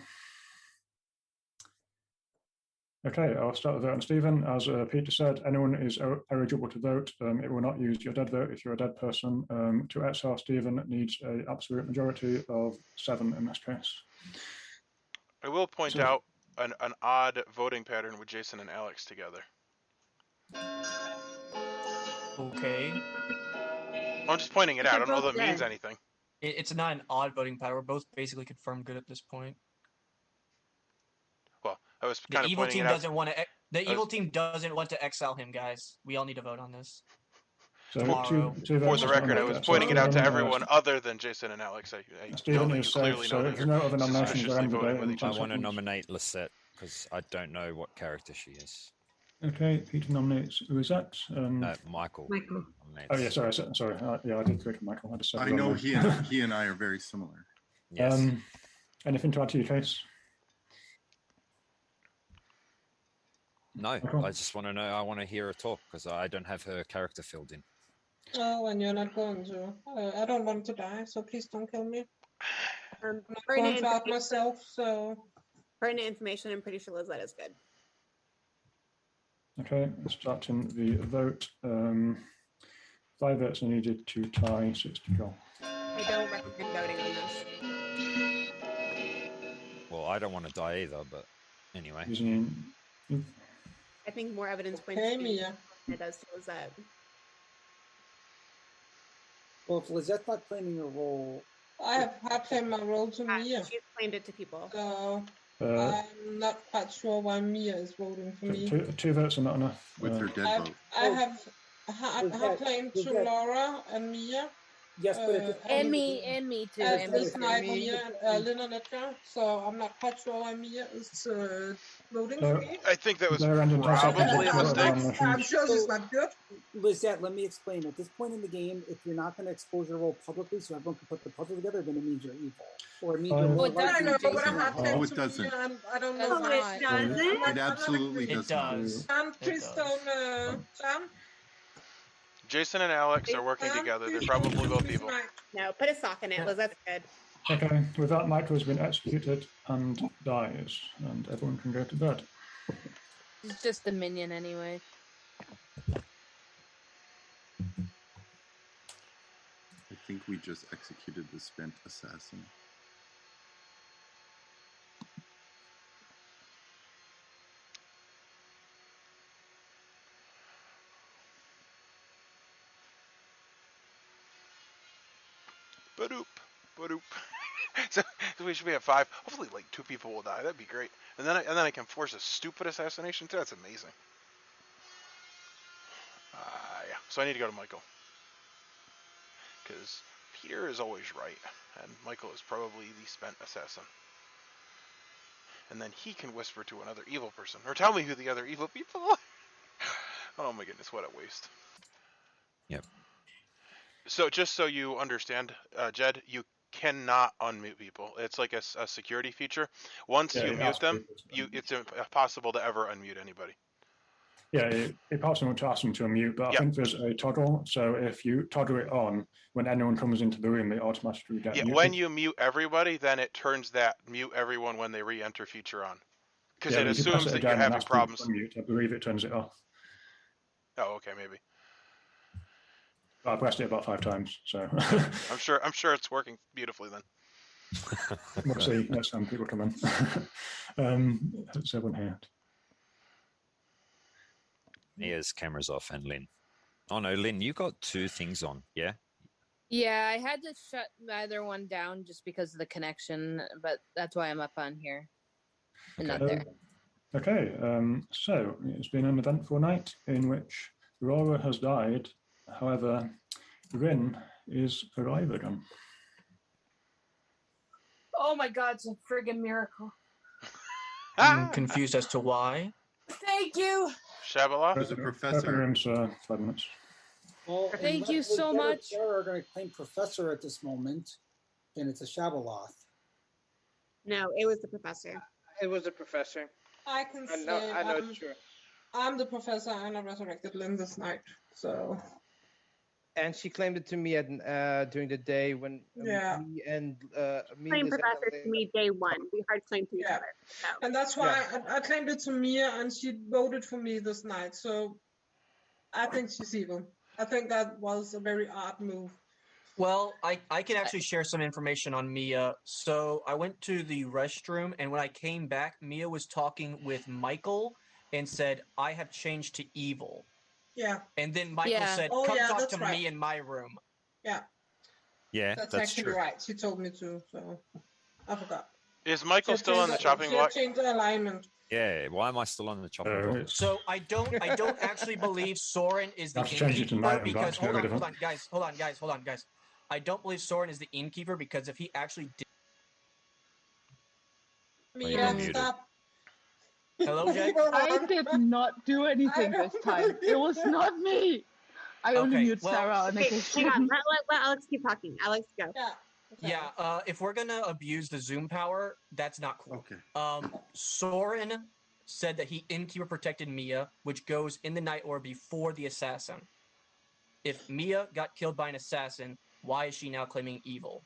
Okay, I'll start with vote on Stephen. As Peter said, anyone is eligible to vote. It will not use your dead vote if you're a dead person. To exile Stephen needs an absolute majority of 7 in this case. I will point out an odd voting pattern with Jason and Alex together. Okay. I'm just pointing it out. I don't know if that means anything. It's not an odd voting pattern. We're both basically confirmed good at this point. Well, I was kind of pointing it out. The evil team doesn't want to exile him, guys. We all need to vote on this. So Tomorrow. For the record, I was pointing it out to everyone other than Jason and Alex. I know that you clearly know that you're suspiciously voting with each I other. want to nominate Lisette because I don't know what character she is. Okay, Peter nominates. Who is that? Michael. Michael. Oh yeah, sorry. Yeah, I did click on Michael. I just said I know he and I are very similar. Yes. Anything to add to your case? No, I just want to know. I want to hear her talk because I don't have her character filled in. Oh, and you're not going to. I don't want to die, so please don't kill me. I'm not going to out myself, so. Pertinent information, I'm pretty sure Lizette is good. Okay, starting the vote. 5 votes are needed to tie 6 to go. I don't recommend voting on this. Well, I don't want to die either, but anyway. I think more evidence points to Mia. It does to Lizette. Well, if Lizette's not claiming her role... I have claimed my role to Mia. She's claimed it to people. So I'm not quite sure why Mia is voting for me. 2 votes are not enough. With her dead vote. I have claimed to Laura and Mia. Yes, but and me too. As this night, Mia and Lynn and Edgar. So I'm not quite sure why Mia is voting for me. I think that was probably a mistake. I'm sure she's not good. Lizette, let me explain. At this point in the game, if you're not going to expose your role publicly so everyone can put the puzzle together, then it means you're evil. Or it means you're more likely to do but I'm not No, it doesn't. I don't know. it doesn't. It absolutely does. Please don't, Sam. Jason and Alex are working together. They're probably both evil. No, put a sock in it. Lizette's good. Okay, with that, Michael has been executed and dies, and everyone can go to bed. It's just a minion anyway. I think we just executed the spent assassin. Badoop, badoop. So we should be at 5. Hopefully, like 2 people will die. That'd be great. And then I can force a stupid assassination too. That's amazing. Yeah. So I need to go to Michael because Peter is always right, and Michael is probably the spent assassin. And then he can whisper to another evil person, or tell me who the other evil people are. Oh my goodness, what a waste. Yep. So just so you understand, Jed, you cannot unmute people. It's like a security feature. Once you mute them, it's impossible to ever unmute anybody. Yeah, it's possible to ask them to unmute, but I think there's a toggle. So if you toggle it on, when anyone comes into the room, they automatically get muted. When you mute everybody, then it turns that mute everyone when they re-enter feature on. Because it assumes that you're having problems. Unmute, I believe it turns it off. Oh, okay, maybe. I pressed it about 5 times, so I'm sure it's working beautifully then. We'll see next time people come in. Let's have one here. Mia's camera's off and Lynn. Oh no, Lynn, you got 2 things on, yeah? Yeah, I had to shut either one down just because of the connection, but that's why I'm up on here and not there. Okay, so it's been an eventful night in which Aurora has died. However, Rin is alive again. Oh my God, it's a friggin' miracle. I'm confused as to why. Thank you. Shabaloth? There's a professor. Rooms, 5 minutes. Well, Thank you unless so Lizette or much. Sarah are going to claim professor at this moment, then it's a Shabaloth. No, it was the professor. It was the professor. I can I know. say I know it's true. I'm the professor and I resurrected Lynn this night. So. And she claimed it to me at during the day when Yeah. me and me. Claim Lizette, professor to me day one. We hard claim to each other. So. And that's why I claimed it to Mia, and she voted for me this night. So I think she's evil. I think that was a very odd move. Well, I can actually share some information on Mia. So I went to the restroom, and when I came back, Mia was talking with Michael and said, I have changed to evil. Yeah. And then Michael said, come talk to me in my room. Yeah. Yeah, that's that's actually true. right. She told me to, so I forgot. Is Michael still on the chopping block? She changed the alignment. Yeah, why am I still on the chopping block? So I don't actually believe Soren is the I've changed it to innkeeper night and because black, hold on, guys. I don't believe Soren is the innkeeper because if he actually did. Mia, stop. Hello, Jay? I did not do anything this time. It was not me. I only mute Sarah on occasion. Hang on. Let Alex keep talking. Alex, go. Yeah, if we're gonna abuse the Zoom power, that's not cool. Okay. Soren said that he innkeeper protected Mia, which goes in the night or before the assassin. If Mia got killed by an assassin, why is she now claiming evil?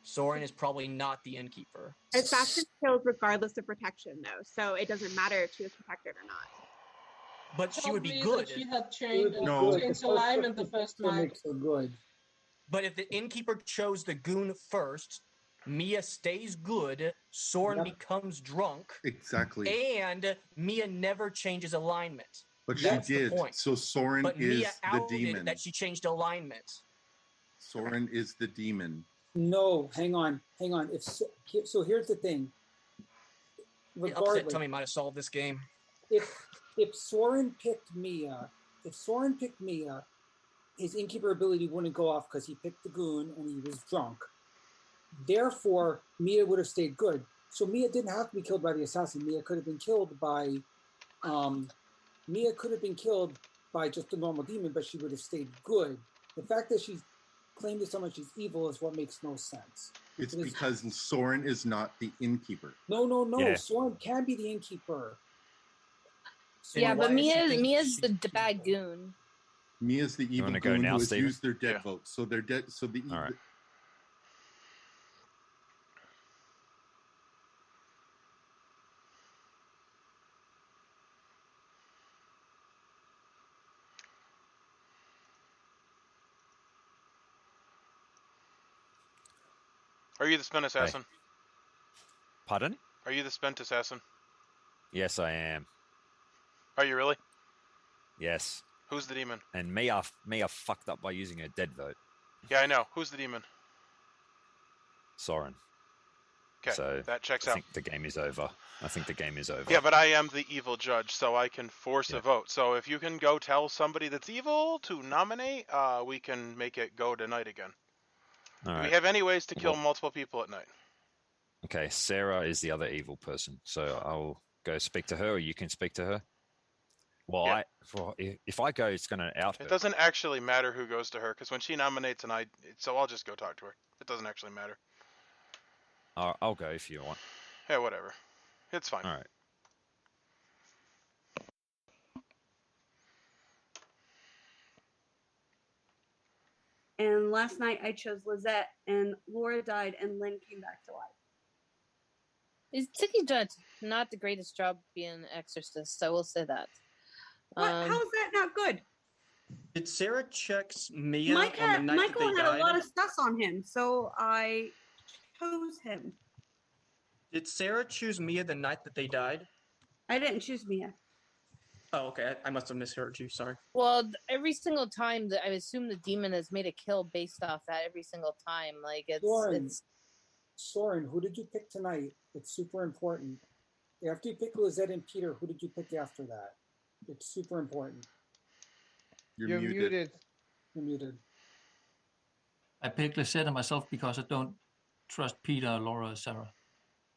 Soren is probably not the innkeeper. Assassin killed regardless of protection, though, so it doesn't matter if she was protected or not. But she would be Told me good. that she had changed, No. changed alignment the first night. Makes her good. But if the innkeeper chose the goon first, Mia stays good, Soren becomes drunk. Exactly. And Mia never changes alignment. But That's she the did. point. So Soren But is Mia the outed demon. that she changed alignment. Soren is the demon. No, hang on. If so, here's the thing. Regardless, upset Tommy might have solved this game. If Soren picked Mia, his innkeeper ability wouldn't go off because he picked the goon and he was drunk. Therefore, Mia would have stayed good. So Mia didn't have to be killed by the assassin. Mia could have been killed by just the normal demon, but she would have stayed good. The fact that she's claimed to someone she's evil is what makes no sense. It's because Soren is not the innkeeper. No. Yeah. Soren can be the innkeeper. Yeah, but Mia's the bad goon. Mia's the evil goon who has used their dead vote. So they're dead. So the All right. Are you the spent assassin? Pardon? Are you the spent assassin? Yes, I am. Are you really? Yes. Who's the demon? And Mia fucked up by using her dead vote. Yeah, I know. Who's the demon? Soren. Okay, so that checks I out. think the game is over. Yeah, but I am the evil judge, so I can force a vote. So if you can go tell somebody that's evil to nominate, we can make it go tonight again. All Do right. we have any ways to kill multiple people at night? Okay, Sarah is the other evil person, so I'll go speak to her, or you can speak to her. Well, if I go, it's going to out her. It doesn't actually matter who goes to her, because when she nominates, so I'll just go talk to her. It doesn't actually matter. I'll go if you want. Yeah, whatever. It's fine. All right. And last night I chose Lizette, and Laura died, and Lynn came back to life. Tiki did not the greatest job being an exorcist, I will say that. What? How is that not good? Did Sarah check Mia Michael on the night that they had died? a lot of stuff on him, so I chose him. Did Sarah choose Mia the night that they died? I didn't choose Mia. Oh, okay. I must have misheard you. Sorry. Well, every single time I assume the demon has made a kill based off that every single time. Like it's Soren, who did you pick tonight? It's super important. After you pick Lizette and Peter, who did you pick after that? It's super important. You're muted. You're muted. I picked Lisette and myself because I don't trust Peter, Laura, or Sarah.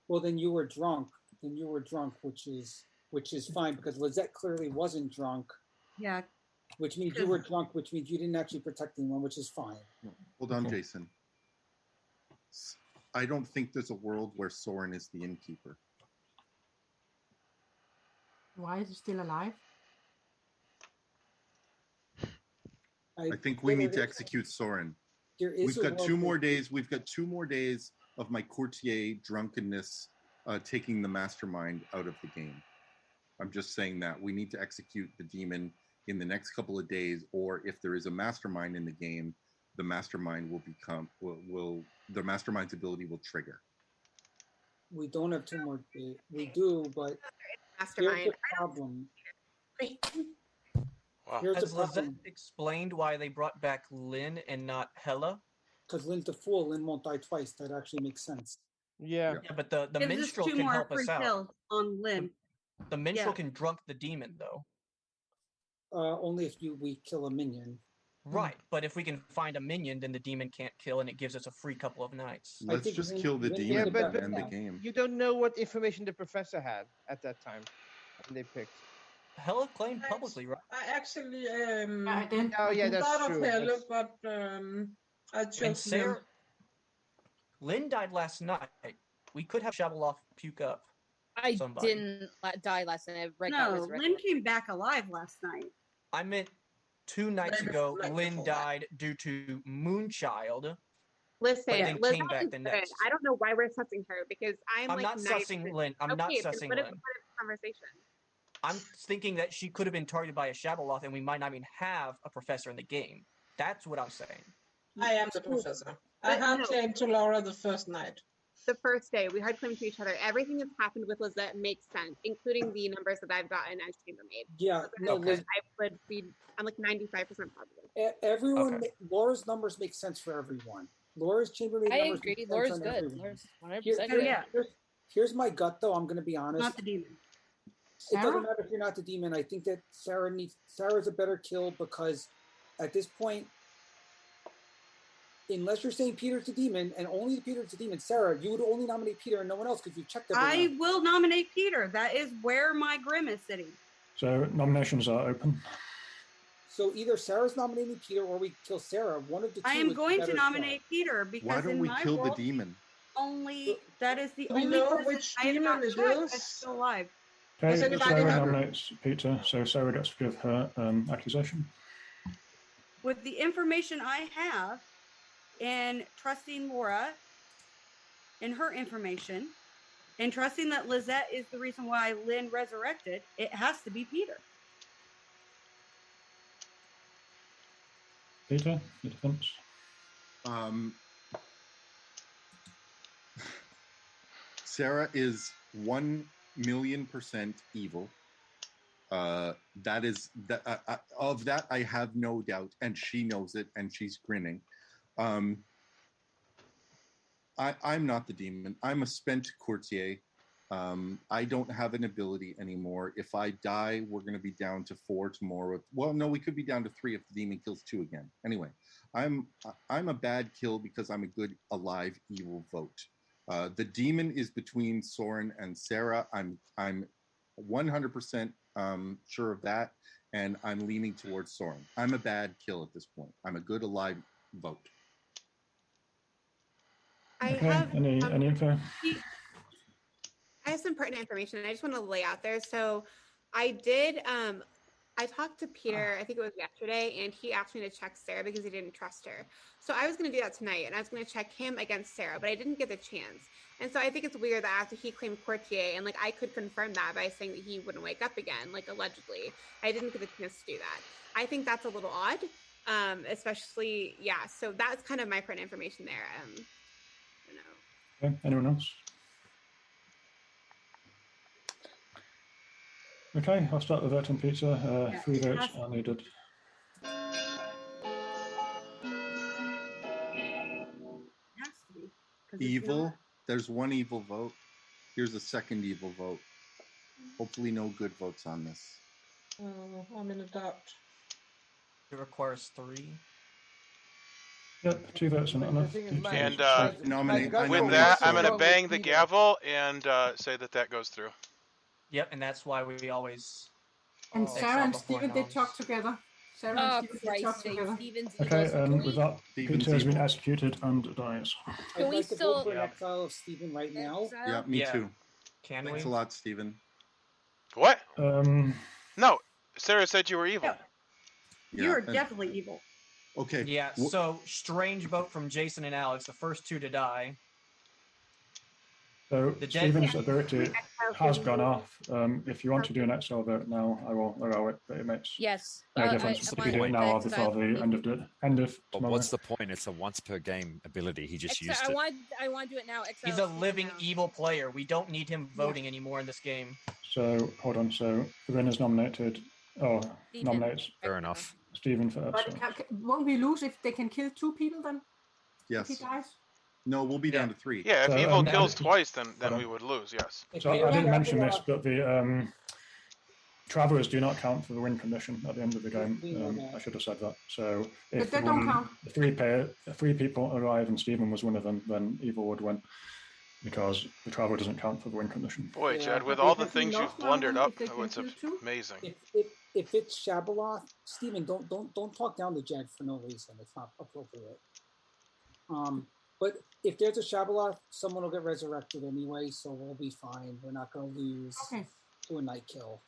Well, then you were drunk. Which which is fine because Lizette clearly wasn't drunk. Yeah. Which means you were drunk, which means you didn't actually protect anyone, which is fine. Hold on, Jason. I don't think there's a world where Soren is the Innkeeper. Why is he still alive? I think we need to execute Soren. We've got 2 more days. We've got 2 more days of my Courtier drunkenness taking the mastermind out of the game. I'm just saying that we need to execute the demon in the next couple of days, or if there is a mastermind in the game, the mastermind will become the mastermind's ability will trigger. We don't have 2 more days. We do, but Mastermind. here's the problem. Wow. Here's Has the problem. Lizette explained why they brought back Lynn and not Hella? Because Lynn's the fool. Lynn won't die twice. That actually makes sense. Yeah. Yeah, but the Gives us minstrel 2 can more help us free out. kills on Lynn. The minstrel Yeah. can drunk the demon, though. Only if we kill a minion. Right, but if we can find a minion, then the demon can't kill, and it gives us a free couple of nights. Let's just kill the demon and end the game. You don't know what information the professor had at that time when they picked. Hella claimed publicly, right? I actually I didn't. Oh yeah, that's thought true. of Helle, That's- but I And chose Sarah, him. Lynn died last night. We could have Shabeloff puke up. I somebody. didn't die last night. Red got No, resurrected. Lynn came back alive last night. I meant 2 nights Maybe ago, like Lynn before that. died due to Moonchild. Listen, But then Liz came back is the good. next. I don't know why we're sussing her because I'm I'm like not nice sussing to- Lynn. I'm not Okay, then sussing what is Lynn. the point of the conversation? I'm thinking that she could have been targeted by a Shabeloth, and we might not even have a professor in the game. That's what I'm saying. I am the professor. I But had no. claimed to Laura the first night. The first day, we hard claim to each other. Everything that's happened with Lizette makes sense, including the numbers that I've gotten as chambermaid. Yeah, no, Okay. I would be. I'm like 95% positive. Everyone, Okay. Laura's numbers make sense for everyone. Laura's chambermaid I numbers agree. make sense Laura's on good. everyone. Laura's 100% Here- good. yeah. Here's my gut, though. I'm going to be honest. Not the demon. It doesn't Sarah? matter if you're not the demon. I think that Sarah's a better kill because at this point, unless you're saying Peter's the demon and only Peter's the demon, Sarah, you would only nominate Peter and no one else because you checked everyone. I will nominate Peter. That is where my grim is sitting. So nominations are open. So either Sarah's nominating Peter or we kill Sarah. One of the two. I is am the going to better nominate Peter because Why don't in we my kill the world, demon? only that is the Do we only know person which I have not demon it checked is? that's still alive. Okay, Does anybody Sarah have- nominates Peter, so Sarah gets to give her accusation. With the information I have, and trusting Laura and her information, and trusting that Lizette is the reason why Lynn resurrected, it has to be Peter. Peter, your defense. Sarah is 1,000,000% evil. That is that of that I have no doubt, and she knows it, and she's grinning. I'm not the demon. I'm a spent courtier. I don't have an ability anymore. If I die, we're going to be down to 4 tomorrow. Well, no, we could be down to 3 if the demon kills 2 again. Anyway, I'm a bad kill because I'm a good alive evil vote. The demon is between Soren and Sarah. I'm 100% sure of that, and I'm leaning towards Soren. I'm a bad kill at this point. I'm a good alive vote. Okay, any info? I have some pertinent information I just want to lay out there. So I did, I talked to Peter, I think it was yesterday, and he asked me to check Sarah because he didn't trust her. So I was going to do that tonight, and I was going to check him against Sarah, but I didn't get the chance. And so I think it's weird that after he claimed Courtier, and like I could confirm that by saying that he wouldn't wake up again, like allegedly, I didn't get the chance to do that. I think that's a little odd, especially, yeah. So that's kind of my pertinent information there. I don't know. Okay, anyone else? Okay, I'll start with that on Peter. 3 votes are needed. Evil. There's 1 evil vote. Here's a 2nd evil vote. Hopefully no good votes on this. I'm in a doubt. It requires 3. Yep, 2 votes are not enough. And Nominate. with that, I'm going to bang the gavel and say that goes through. Yep, and that's why we always. And exile Sarah and before Steven did noms. talk together. Sarah and Oh, Steven did Christ's talk sake, together. Steven's Okay, evil. with that, Steven's Peter has been evil. executed and dies. Can I'd we like to still- vote for an Yeah. exile of Stephen right now. Exile? Yeah, me Yeah. too. Can Thanks we? a lot, Stephen. What? No, Sarah said you were evil. Yeah. Yeah, You are and- definitely evil. Okay. Yeah, so strange vote from Jason and Alex, the first two to die. So The dead Stephen's can- ability has gone off. If you want to do an exile vote now, I will allow it, but it makes Yes. no difference if you do it now or before the end of But tomorrow. what's the point? It's a once per game ability. He just used I it. want to do it now. Exile He's a Steven living now. evil player. We don't need him voting anymore in this game. So hold on. So the winner's nominated. Stephen. Nominates. Fair enough. Stephen for But exile. won't we lose if they can kill 2 people then? If he Yes. dies? No, we'll be down to 3. Yeah, if So, evil um, kills that- twice, then we would lose. Yes. So I didn't mention this, but the travelers do not count for the win condition at the end of the game. I should have said that. So if they don't count. three people arrive and Stephen was one of them, then evil would win because the traveler doesn't count for the win condition. Boy, Jed, with But all if the we things lost you've now, blundered then up, if they can it's kill 2? amazing. If it's Shabaloth, Stephen, don't talk down to Jed for no reason. It's not appropriate. But if there's a Shabaloth, someone will get resurrected anyway, so we'll be fine. We're not going to lose to a night kill.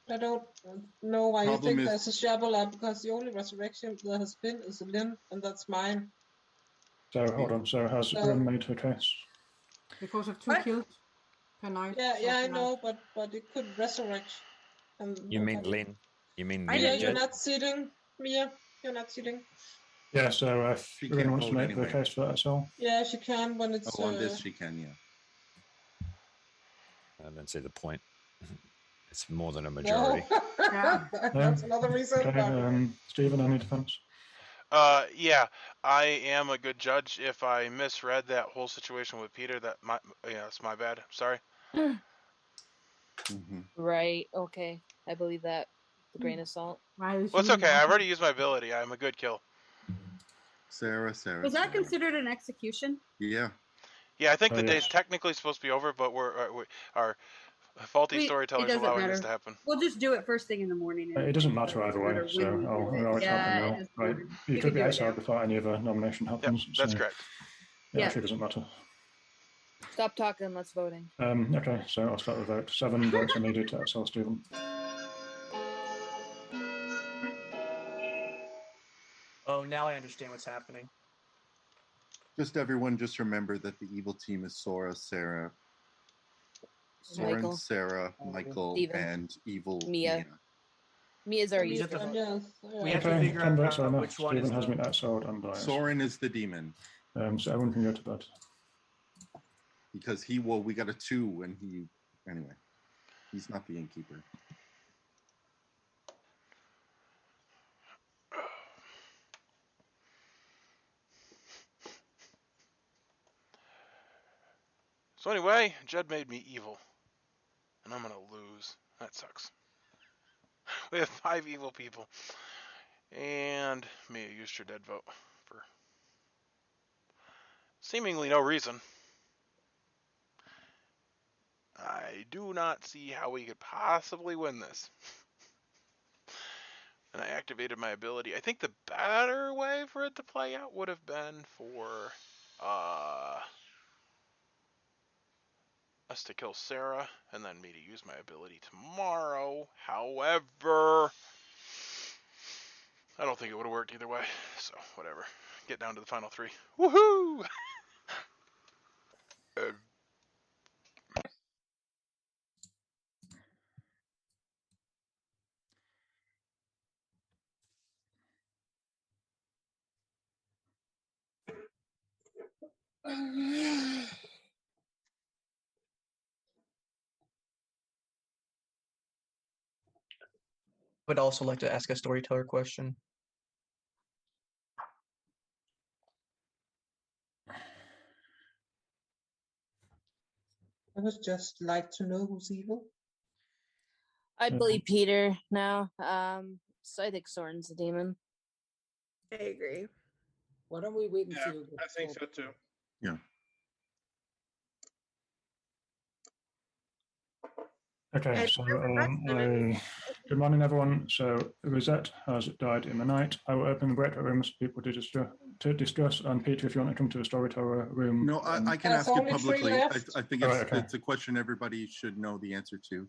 I don't know why you Problem think is- there's a Shabala, because the only resurrection there has been is a Lynn, and that's mine. So hold on. So has Rin made her case? Because of 2 kills per night. Yeah, I know, but it could resurrect. And You mean Lynn? You mean Lynn Mia, and you're Jed? not sitting. Mia, you're not sitting. Yeah. So if She Rin can't wants to vote make anyway. the case for exile, Yeah, she can when it's. Oh, on this she can, yeah. I don't see the point. It's more than a No. majority. That's another reason. Okay, but- Stephen, any defense? Yeah, I am a good judge. If I misread that whole situation with Peter, it's my bad. Sorry. Right. Okay. I believe that. The grain of salt. Well, it's okay. I've already used my ability. I'm a good kill. Sarah. Was that considered an execution? Yeah. Yeah, I think Oh, the yeah. day's technically supposed to be over, but our faulty It storytellers doesn't allowing matter. this to happen. We'll just do it first thing in the morning. It doesn't matter either way, matter so when we I'll do it. allow it to Yeah, happen it now. doesn't Right. matter. You We could can be do it exiled now. before any other nomination happens. That's so, correct. It Yeah. actually doesn't matter. Stop talking. Let's voting. Okay, so I'll start the vote. 7 votes are needed to exile Stephen. Oh, now I understand what's happening. Just everyone, just remember that the evil team is Sarah, Michael. Sarah, Michael, Steven. and evil Mia. Mia's our We have evil. to- We have to Okay, figure 10 votes are out enough. which one is Stephen has the... been exiled and dies. Soren is the demon. So everyone can go to bed. Because we got a 2 and anyway, he's not the innkeeper. So anyway, Jed made me evil, and I'm gonna lose. That sucks. We have 5 evil people, and Mia used her dead vote for seemingly no reason. I do not see how we could possibly win this. And I activated my ability. I think the better way for it to play out would have been for us to kill Sarah and then me to use my ability tomorrow. However, I don't think it would have worked either way. So whatever. Get down to the final 3. Woohoo! Would also like to ask a storyteller question. I would just like to know who's evil. I believe Peter now. So I think Soren's the demon. I agree. Why don't we wait and Yeah, see? I think so too. Yeah. Okay, so good morning, everyone. So Rosette has died in the night. I will open the breakout rooms for people to discuss. And Peter, if you want to come to the storyteller room. No, I can ask it publicly. I think it's a question everybody should know the answer to.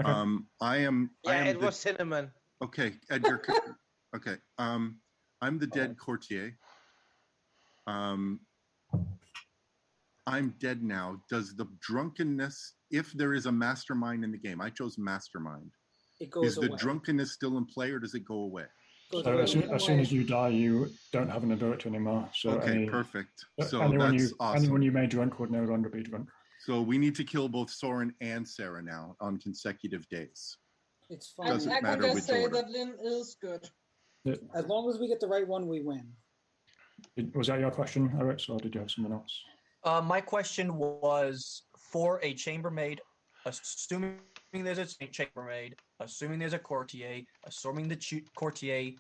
Okay. I am. It was Cinnamon. Okay, Edgar. Okay. I'm the dead Courtier. I'm dead now. Does the drunkenness, if there is a mastermind in the game, I chose mastermind. It goes Is the away. drunkenness still in play, or does it go away? So as soon as you die, you don't have an ability anymore. So okay, perfect. So anyone that's awesome. Anyone you made drunk would no longer be drunk. So we need to kill both Soren and Sarah now on consecutive days. It's fine. Doesn't I matter can just which say order. that Lynn is good. As long as we get the right one, we win. Was that your question, Eric, or did you have someone else? My question was for a chambermaid, assuming there's a chambermaid, assuming there's a courtier, assuming the courtier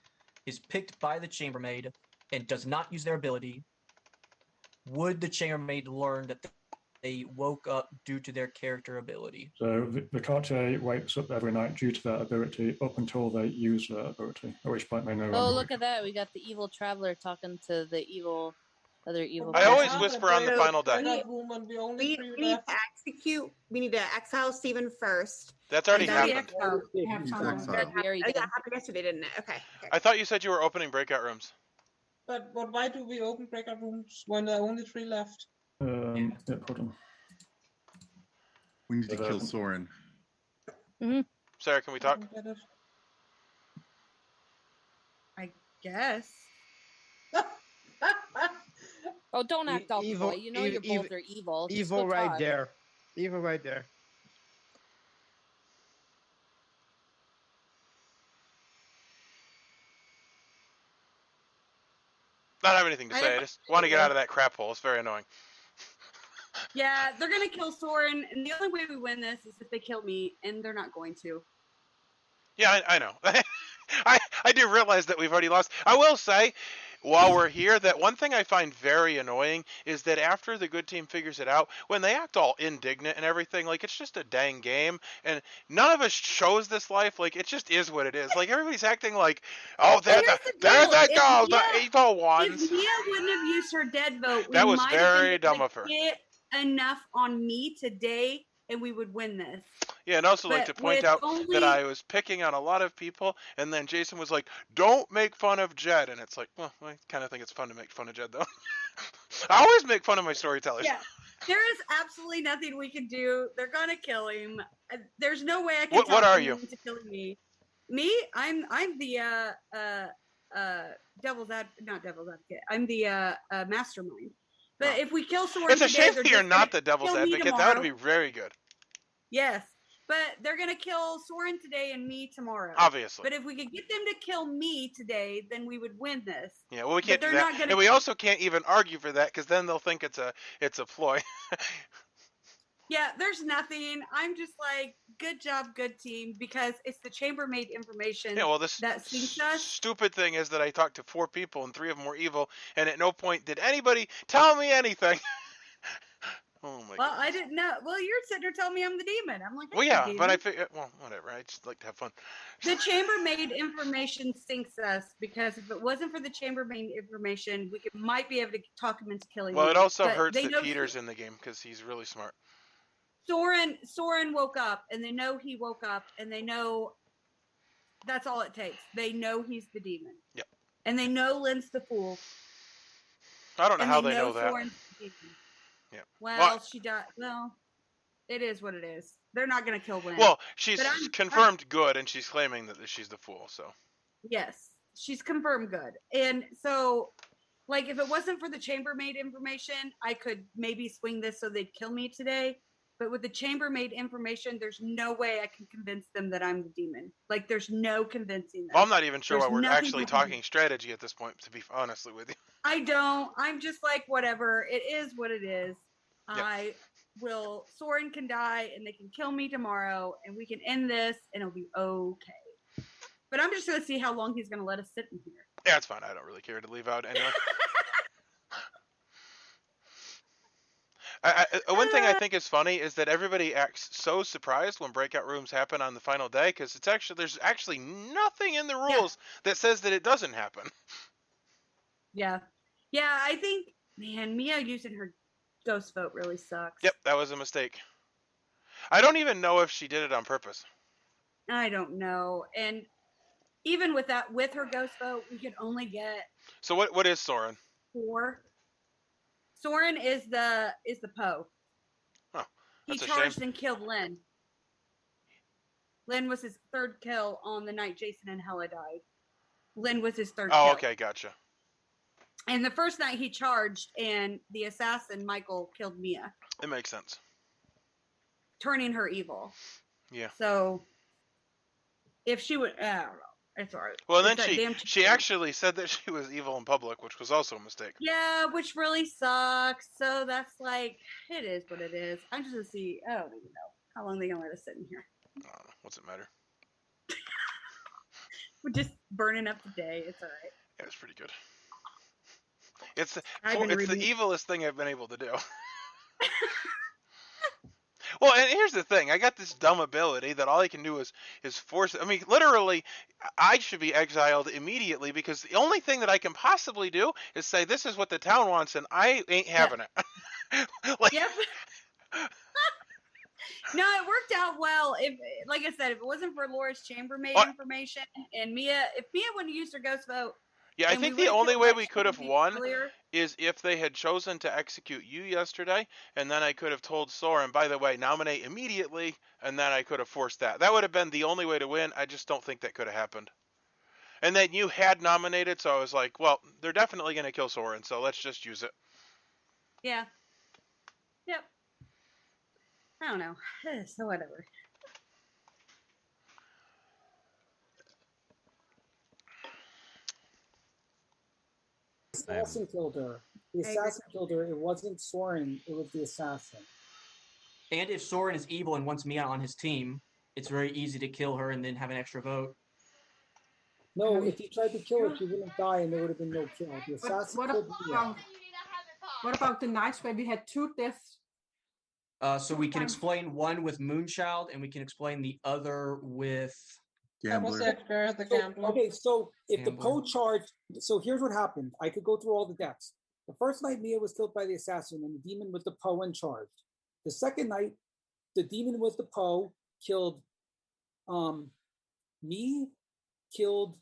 is picked by the chambermaid and does not use their ability, would the chambermaid learn that they woke up due to their character ability? So the Courtier wakes up every night due to that ability up until they use that ability, at which point they no longer. Oh, look at that. We got the evil traveler talking to the other evil I person. always whisper on the final day. We need to execute. We need to exile Stephen first. That's already And then happened. He's exiled. that happened yesterday, didn't it? Okay. I thought you said you were opening breakout rooms. But why do we open breakout rooms when there are only 3 left? Hold on. We need to kill Soren. Sarah, can we talk? I guess. Oh, don't act all Evil- coy. You know you're both are evil. Just Evil go right talk. there. Evil right there. I don't have anything to say. I just want to get out of that crap hole. It's very annoying. Yeah, they're gonna kill Soren, and the only way we win this is if they kill me, and they're not going to. Yeah, I know. I do realize that we've already lost. I will say, while we're here, that one thing I find very annoying is that after the good team figures it out, when they act all indignant and everything, like, it's just a dang game, and none of us chose this life. Like, it just is what it is. Like, everybody's acting like, oh, they're the evil ones. If Mia wouldn't have used her dead vote, That was might very have been dumb able of her. to get enough on me today, and we would win this. Yeah, and also like to But point with out only- that I was picking on a lot of people, and then Jason was like, don't make fun of Jed, and it's like, well, I kind of think it's fun to make fun of Jed, though. I always make fun of my storytellers. Yeah, there is absolutely nothing we can do. They're gonna kill him. There's no way I can. What talk are them you? into killing me? Me? I'm the devil's not devil's advocate. I'm the mastermind. But if we kill Soren It's a today, shame they're that you're just not gonna the devil's kill me advocate. That tomorrow. would be very good. Yes, but they're gonna kill Soren today and me tomorrow. Obviously. But if we could get them to kill me today, then we would win this. Yeah, well, we But can't do they're that, not gonna- and we also can't even argue for that because then they'll think it's a ploy. Yeah, there's nothing. I'm just like, good job, good team, because it's the chambermaid information Yeah, well, this that sinks us. stupid thing is that I talked to 4 people and 3 of them were evil, and at no point did anybody tell me anything. Oh my Well, God. I didn't know. Well, you're sitting there telling me I'm the demon. I'm like, Well, I'm yeah, the but I demon. figure, well, whatever. I just like to have fun. The chambermaid information sinks us because if it wasn't for the chambermaid information, we might be able to talk him into killing Well, me. it also But hurts they that know Peter's in the game because he's really smart. Soren woke up, and they know he woke up, and they know that's all it takes. They know he's the demon. Yep. And they know Lynn's the fool. I don't know and how they know that. Soren's the demon. Yeah. Well, she died. Well, it is what it is. They're not going to kill Lynn. Well, she's But I'm- confirmed good, and she's claiming that she's the fool. So Yes, she's confirmed good. And so, like, if it wasn't for the chambermaid information, I could maybe swing this so they'd kill me today. But with the chambermaid information, there's no way I can convince them that I'm the demon. Like, there's no convincing them. well, I'm not even sure There's why we're nothing actually we can do. talking strategy at this point. To be honestly with you. I don't. I'm just like, whatever. It is what it is. Yep. I will. Soren can die, and they can kill me tomorrow, and we can end this, and it'll be okay. But I'm just going to see how long he's going to let us sit in here. Yeah, it's fine. I don't really care to leave out anyway. One thing I think is funny is that everybody acts so surprised when breakout rooms happen on the final day because there's actually nothing in the rules that says that it doesn't happen. Yeah. Yeah, I think, man, Mia using her ghost vote really sucks. Yep, that was a mistake. I don't even know if she did it on purpose. I don't know. And even with her ghost vote, we could only get. So what is Soren? 4. Soren is the Poe. Oh, he that's a charged shame. and killed Lynn. Lynn was his 3rd kill on the night Jason and Hella died. Lynn was his 3rd kill. Oh, okay, gotcha. And the first night he charged, and the assassin, Michael, killed Mia. It makes sense. Turning her evil. Yeah. So, if she would... I don't know. It's all right. Well, then she actually said that she was evil in public, which was also a mistake. Yeah, which really sucks. So that's like, it is what it is. I'm just going to see... I don't even know how long they're going to let us sit in here. I don't know. What's it matter? We're just burning up the day. It's all right. Yeah, it's pretty good. It's the evilest thing I've been able to do. Well, and here's the thing. I got this dumb ability that all I can do is force... I mean, literally, I should be exiled immediately because the only thing that I can possibly do is say, this is what the town wants, and I ain't having it. Yep. No, it worked out well. If, like I said, if it wasn't for Laura's chambermaid information and Mia, if Mia wouldn't have used her ghost vote... Yeah, I think the only way we could have won is if they had chosen to execute you yesterday, and then I could have told Soren, by the way, nominate immediately, and then I could have forced that. That would have been the only way to win. I just don't think that could have happened. And then you had nominated, so I was like, well, they're definitely going to kill Soren, so let's just use it. Yeah. Yep. I don't know. So whatever. The assassin killed her. The assassin killed her. It wasn't Soren. It was the assassin. And if Soren is evil and wants Mia on his team, it's very easy to kill her and then have an extra vote. No, if he tried to kill her, she wouldn't die, and there would have been no kill. The assassin killed Mia. What about the nights where we had 2 deaths? So we can explain one with Moonchild, and we can explain the other with Gambler. The gambler. Okay, so if the Poe charged, so here's what happened. I could go through all the deaths. The first night, Mia was killed by the assassin, and the demon was the Poe and charged. The second night, the demon was the Poe, killed me, killed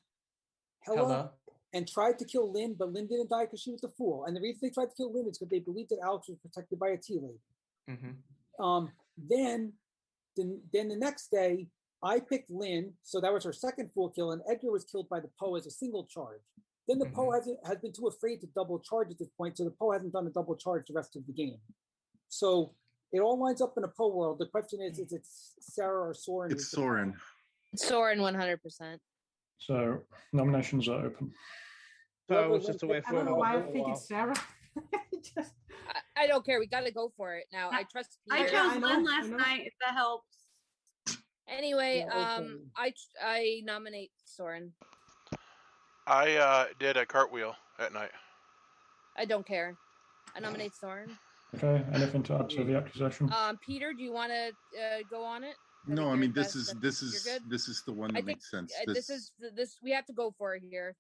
Hella, and tried to kill Lynn, but Lynn didn't die because she was the fool. And the reason they tried to kill Lynn is because they believed that Alex was protected by a tea lady. Mm-hmm. Then the next day, I picked Lynn, so that was her second fool kill, and Edgar was killed by the Poe as a single charge. Then the Poe has been too afraid to double charge at this point, so the Poe hasn't done a double charge the rest of the game. So it all lines up in a Poe world. The question is it Sarah or Soren? It's Soren. Soren, 100%. So nominations are open. So I was just away for I don't know why I think it's Sarah. I don't care. We got to go for it now. I trust Peter. I chose Lynn last night, if that helps. Anyway, I nominate Soren. I did a cartwheel at night. I don't care. I nominate Soren. Okay, anything to add to the accusation? Peter, do you want to go on it? No, I mean this is the one that makes sense. This we have to go for it here.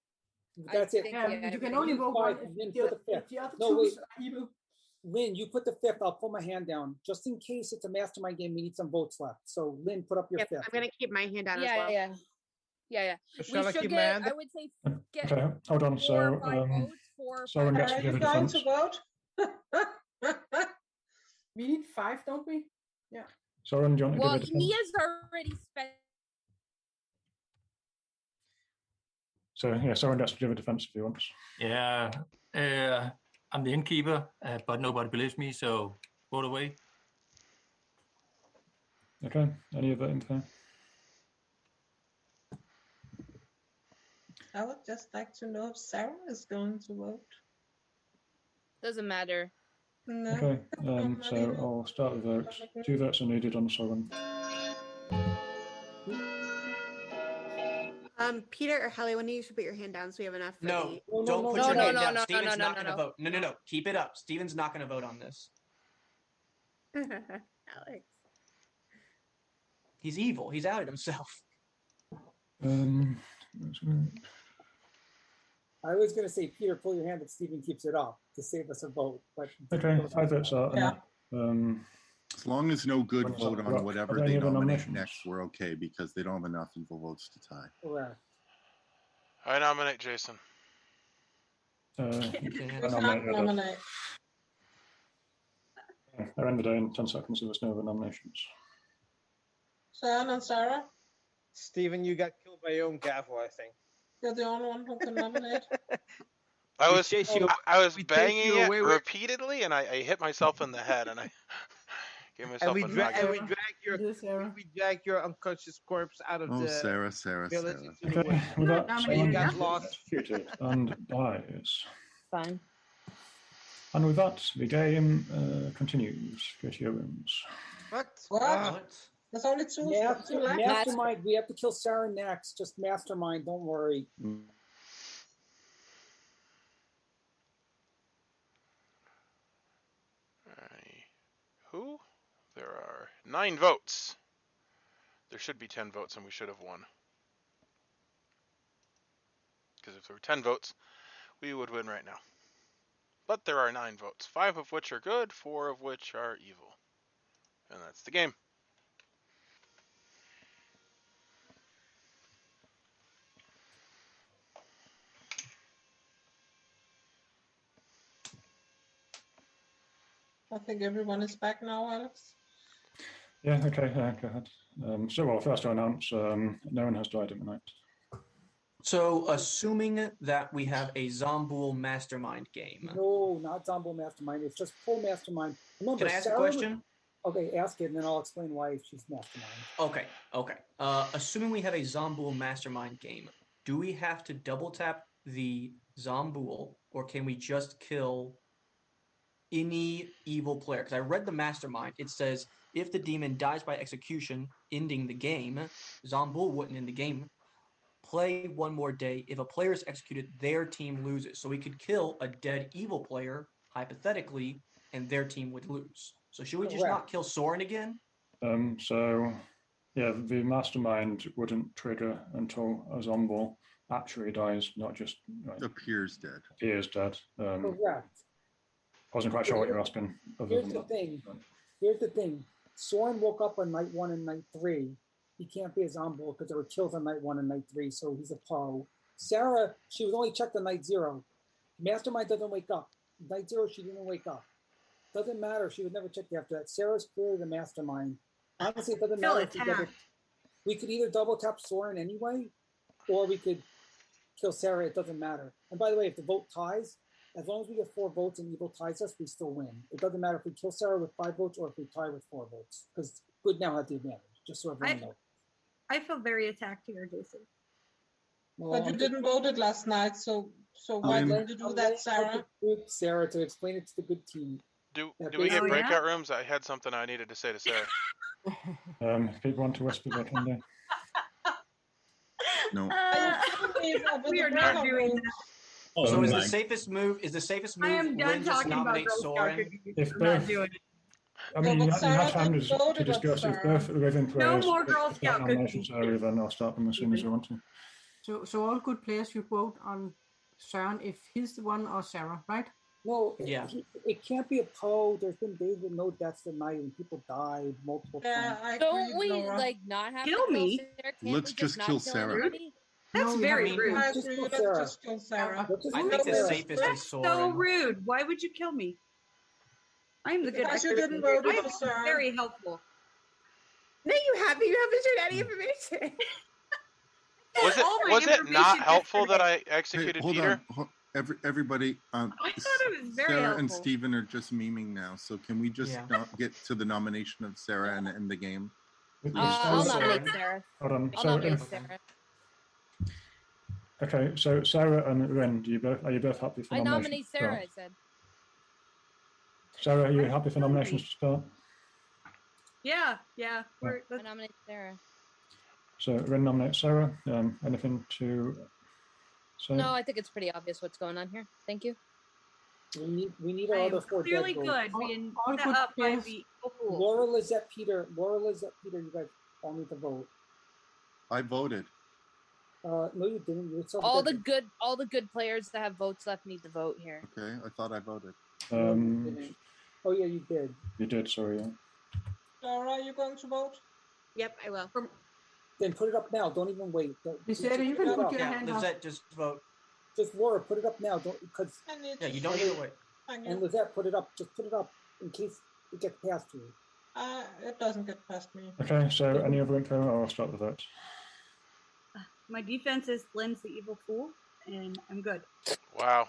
That's it. You can only vote one if the other two are evil. Lynn, you put the 5th. I'll pull my hand down just in case it's a mastermind game. We need some votes left. So Lynn, put up your 5th. I'm gonna keep my hand down as well. Yeah. Shall I keep my hand? I would say get. Okay, hold on. So, Soren gets to Are give you a going defense. to vote? We need 5, don't we? Yeah. Soren, do you want to Well, give a defense? Mia's already spent. So yeah, Soren gets to give a defense if he wants. Yeah, I'm the innkeeper, but nobody believes me, so vote away. Okay, any other info? I would just like to know if Sarah is going to vote. Doesn't matter. No. Okay, so I'll start the votes. 2 votes are needed on Soren. Peter or Helly, when you should put your hand down so we have enough. Don't put your hand down. Steven's not going to vote. No. Keep it up. Steven's not going to vote on this. Alex. He's evil. He's outed himself. I was going to say, Peter, pull your hand if Stephen keeps it up to save us a vote. But Okay, 5 votes out. Yeah. As long as no good Runners vote up. on Rock, whatever are there they any other nominate nominations? next, we're okay because they don't have enough evil votes to tie. Correct. I nominate Jason. I Can't nominate Red. nominate. I end the day in 10 seconds if there's no other nominations. Sharon and Sarah, Stephen, you got killed by your own gavel, I think. you're the only one who can nominate. I We was chase you- I was we chase banging you it away with- repeatedly, and I hit myself in the head, and I gave myself And we a drag nugget. we drag your unconscious corpse out of Oh, the Sarah. village into the Okay, woods. with that, Nominated Simon got lost. executed and dies. Fine. And with that, the game continues. Courtier wins. What? What? There's only two left. Mastermind, we have to kill Sarah next. Just mastermind, don't worry. Who? There are 9 votes. There should be 10 votes, and we should have won. Because if there were 10 votes, we would win right now. But there are 9 votes, 5 of which are good, 4 of which are evil. And that's the game. I think everyone is back now, Alex. Yeah, okay, go ahead. First to announce, no one has died in the night. So, assuming that we have a Zombool mastermind game. No, not Zombo Mastermind. It's just full Mastermind. Remember, Can I ask Sarah a question? Okay, ask it, and then I'll explain why she's Mastermind. Okay. Assuming we have a Zombool mastermind game, do we have to double tap the Zombool, or can we just kill any evil player? Because I read the mastermind. It says if the demon dies by execution, ending the game, Zombool wouldn't end the game. Play one more day. If a player is executed, their team loses. So we could kill a dead evil player, hypothetically, and their team would lose. So should we just not kill Soren again? Yeah, the mastermind wouldn't trigger until a zombie actually dies, not just appears dead. Appears dead. Correct. I wasn't quite sure what you're asking. Here's the thing. Soren woke up on night 1 and night 3. He can't be a zombie because there were kills on night 1 and night 3, so he's a PO. Sarah, she was only checked on night 0. Mastermind doesn't wake up. Night 0, she didn't wake up. Doesn't matter. She was never checked after that. Sarah's clearly the mastermind. Honestly, it doesn't matter. If we could either double tap Soren anyway, or we could kill Sarah. It doesn't matter. And by the way, if the vote ties, as long as we get 4 votes and evil ties us, we still win. It doesn't matter if we kill Sarah with 5 votes or if we tie with 4 votes, because good now has the advantage. Just so everyone knows. I feel very attacked here, Jason. But you didn't vote it last night, so why did you do that, Sarah? Sarah, to explain it to the good team. Do we get breakout rooms? I had something I needed to say to Sarah. If people want to whisper, they can do. No. We are not doing that. So is the safest move? I am done Lynn just talking about nominate Girl Scout Soren? cookies. If I'm not both- doing it. I mean, No, you but have Sarah time didn't to vote it, discuss. If Sarah. both living players more Girl start Scout nominations cookies. earlier, then I'll start them as soon as you want to. So all good players should vote on Søren if he's the one or Sarah, right? No, Yeah. it can't be a PO. There's been days with no deaths at night and people died multiple Yeah, times. I Don't agree, we Laura. like not have Kill to me? kill Sarah? Can't Let's we just not kill Sarah. anybody? That's No, very yeah. rude. I Just agree, kill let's Sarah. just kill Sarah. Let's just I kill think the Sarah. safest That's is so Soren. rude. Why would you kill me? I'm the good Because you actor. didn't vote it I'm for Søren. very helpful. No, you haven't. You haven't shared any information. Was All my it not information helpful that yesterday. I executed hold Peter? on. Everybody, I thought it was very Sarah helpful. and Steven are just memeing now, so can we just not get to the nomination of Sarah and end the game? I'll nominate Sarah. Hold on. I'll So nominate if, Sarah. okay, so Sarah and Ren, are you both happy for I nominations? nominate to Sarah, start? I said. Sarah, are you happy for nominations to start? Yeah. I nominate Sarah. So Ren nominates Sarah. Anything to say? No, I think it's pretty obvious what's going on here. Thank you. We need I our am other 4 clearly dead good votes. being all set good up by players. the fool. Laura, Lizette, Peter. You guys all need to vote. I voted. No, you didn't. You were All the good players that have votes left need to vote here. Okay, I thought I voted. Oh yeah, you did. You did, sorry. Yeah. Laura, are you going to vote? Yep, I will. Then put it up now. Don't even wait. Lizette, you can put your hand up. Lizette, just vote. Just Laura, put it up now. Don't because. Yeah, you don't need to wait. And Lizette, put it up. Just put it up in case it gets past you. It doesn't get past me. Okay, so any other info, or I'll start with that. My defense is Lynn's the evil fool, and I'm good. Wow.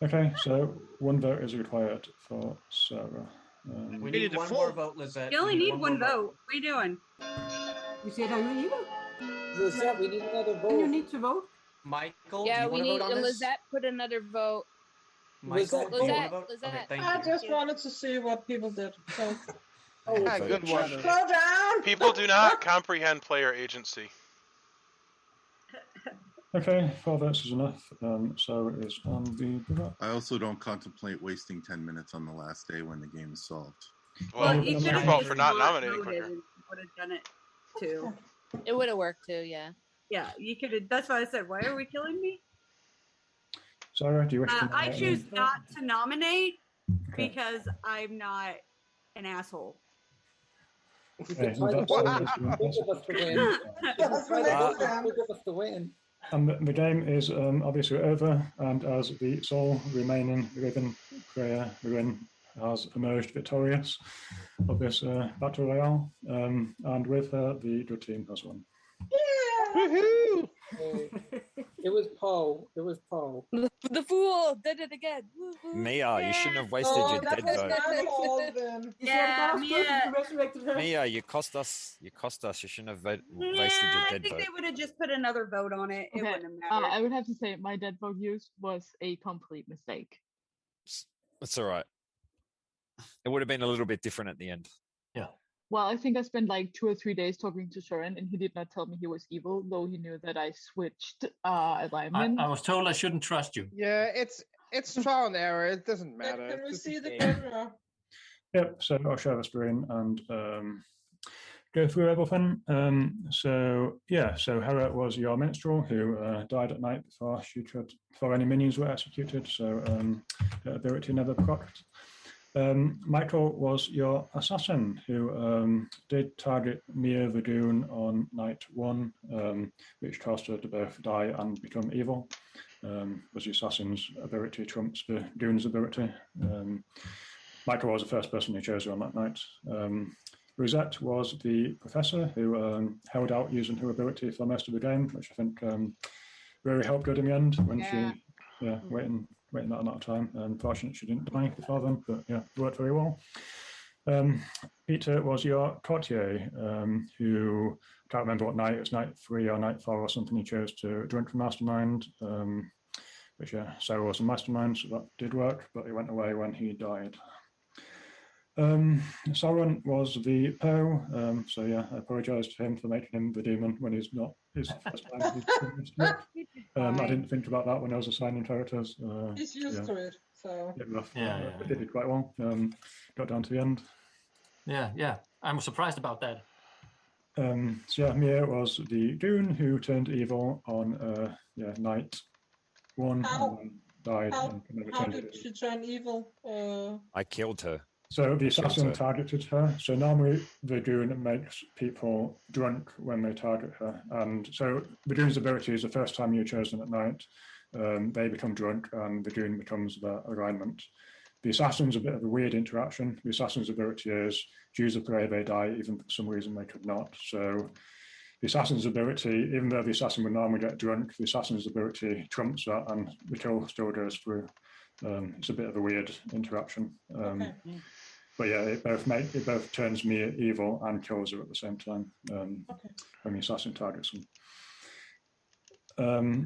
Okay, so 1 vote is required for Sarah. We need one more vote, Lizette. You only need one vote. What are you doing? You said, are you evil? Lizette, we need another vote. And you need to vote? Michael, Yeah, do you we want to need vote on this? Lizette put another vote. Michael, do you want to vote? Lizette. Okay, thank I you. just wanted to see what people did. So. Good one. Slow down. People do not comprehend player agency. Okay, 4 votes is enough. Sarah is on the ballot. I also don't contemplate wasting 10 minutes on the last day when the game is solved. Well, you it's could your have fault just for not not nominating Voted quicker. and would have done it too. It would have worked too, yeah. Yeah, you could have. That's why I said, why are we killing me? Sarah, do you wish to I nominate choose any? not to nominate Okay. because I'm not an asshole. Okay, well, that's the win. And the game is obviously over, and as the sole remaining Riven player, Riven has emerged victorious of this battle royale, and with her, the good team has won. Woohoo! It was Poe. The fool did it again. Mia, you shouldn't have wasted your dead vote. Yeah, Mia, you cost us. You shouldn't have wasted your I dead think vote. they would have just put another vote on it. It Okay, wouldn't have mattered. I would have to say my dead vote use was a complete mistake. That's all right. It would have been a little bit different at the end. Yeah. Well, I think I spent like 2 or 3 days talking to Søren, and he did not tell me he was evil, though he knew that I switched alignment. I was told I shouldn't trust you. Yeah, it's trial and error. It doesn't matter. Can we It's see just a the game. camera? Yep, so I'll share the screen and go through everything. So Hera was your minstrel who died at night before any minions were executed, so her ability never procced. Michael was your assassin who did target Mia the Goon on night 1, which caused her to both die and become evil. Was the assassin's ability trumps the Goon's ability. Michael was the first person who chose her on that night. Rosette was the professor who held out using her ability for most of the game, which I think really helped her in the end when she waiting that amount of time. Fortunately, she didn't die before then, but yeah, it worked very well. Peter was your courtier, who can't remember what night, it was night 3 or night 4 or something, he chose to drink from Mastermind, which Sarah was a mastermind, so that did work, but he went away when he died. Sauron was the Poe, so yeah, I apologise to him for making him the demon when he's not his first time. I didn't think about that when I was assigning characters. He's used to it, so. I did it quite well. Got down to the end. Yeah. I'm surprised about that. So yeah, Mia was the goon who turned evil on night 1 and died. How did she turn evil? I killed her. So the assassin targeted her. So normally the goon makes people drunk when they target her. And so the goon's ability is the first time you're chosen at night, they become drunk and the goon becomes the alignment. The assassin's a bit of a weird interaction. The assassin's ability is choose a prey, they die, even for some reason they could not. So the assassin's ability, even though the assassin would normally get drunk, the assassin's ability trumps that and the kill still goes through. It's a bit of a weird interaction. But yeah, it both turns Mia evil and kills her at the same time when the assassin targets them.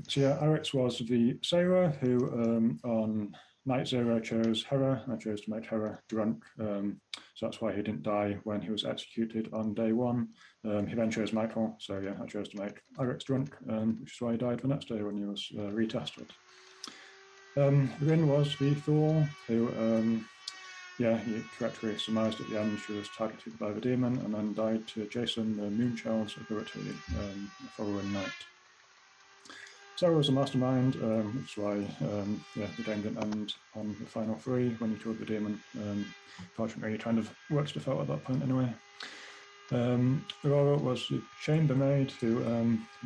So yeah, Arix was the sailor who on night 0 chose Hera. I chose to make Hera drunk, so that's why he didn't die when he was executed on day 1. He then chose Michael, so yeah, I chose to make Arix drunk, which is why he died the next day when he was retested. Rin was the fool who, he correctly surmised at the end she was targeted by the demon and then died to Jason, the Moonchild's ability the following night. Sarah was a mastermind, which is why the game didn't end on the final 3 when you killed the demon. Fortunately, it kind of worked stuff out at that point anyway. Aurora was the chambermaid who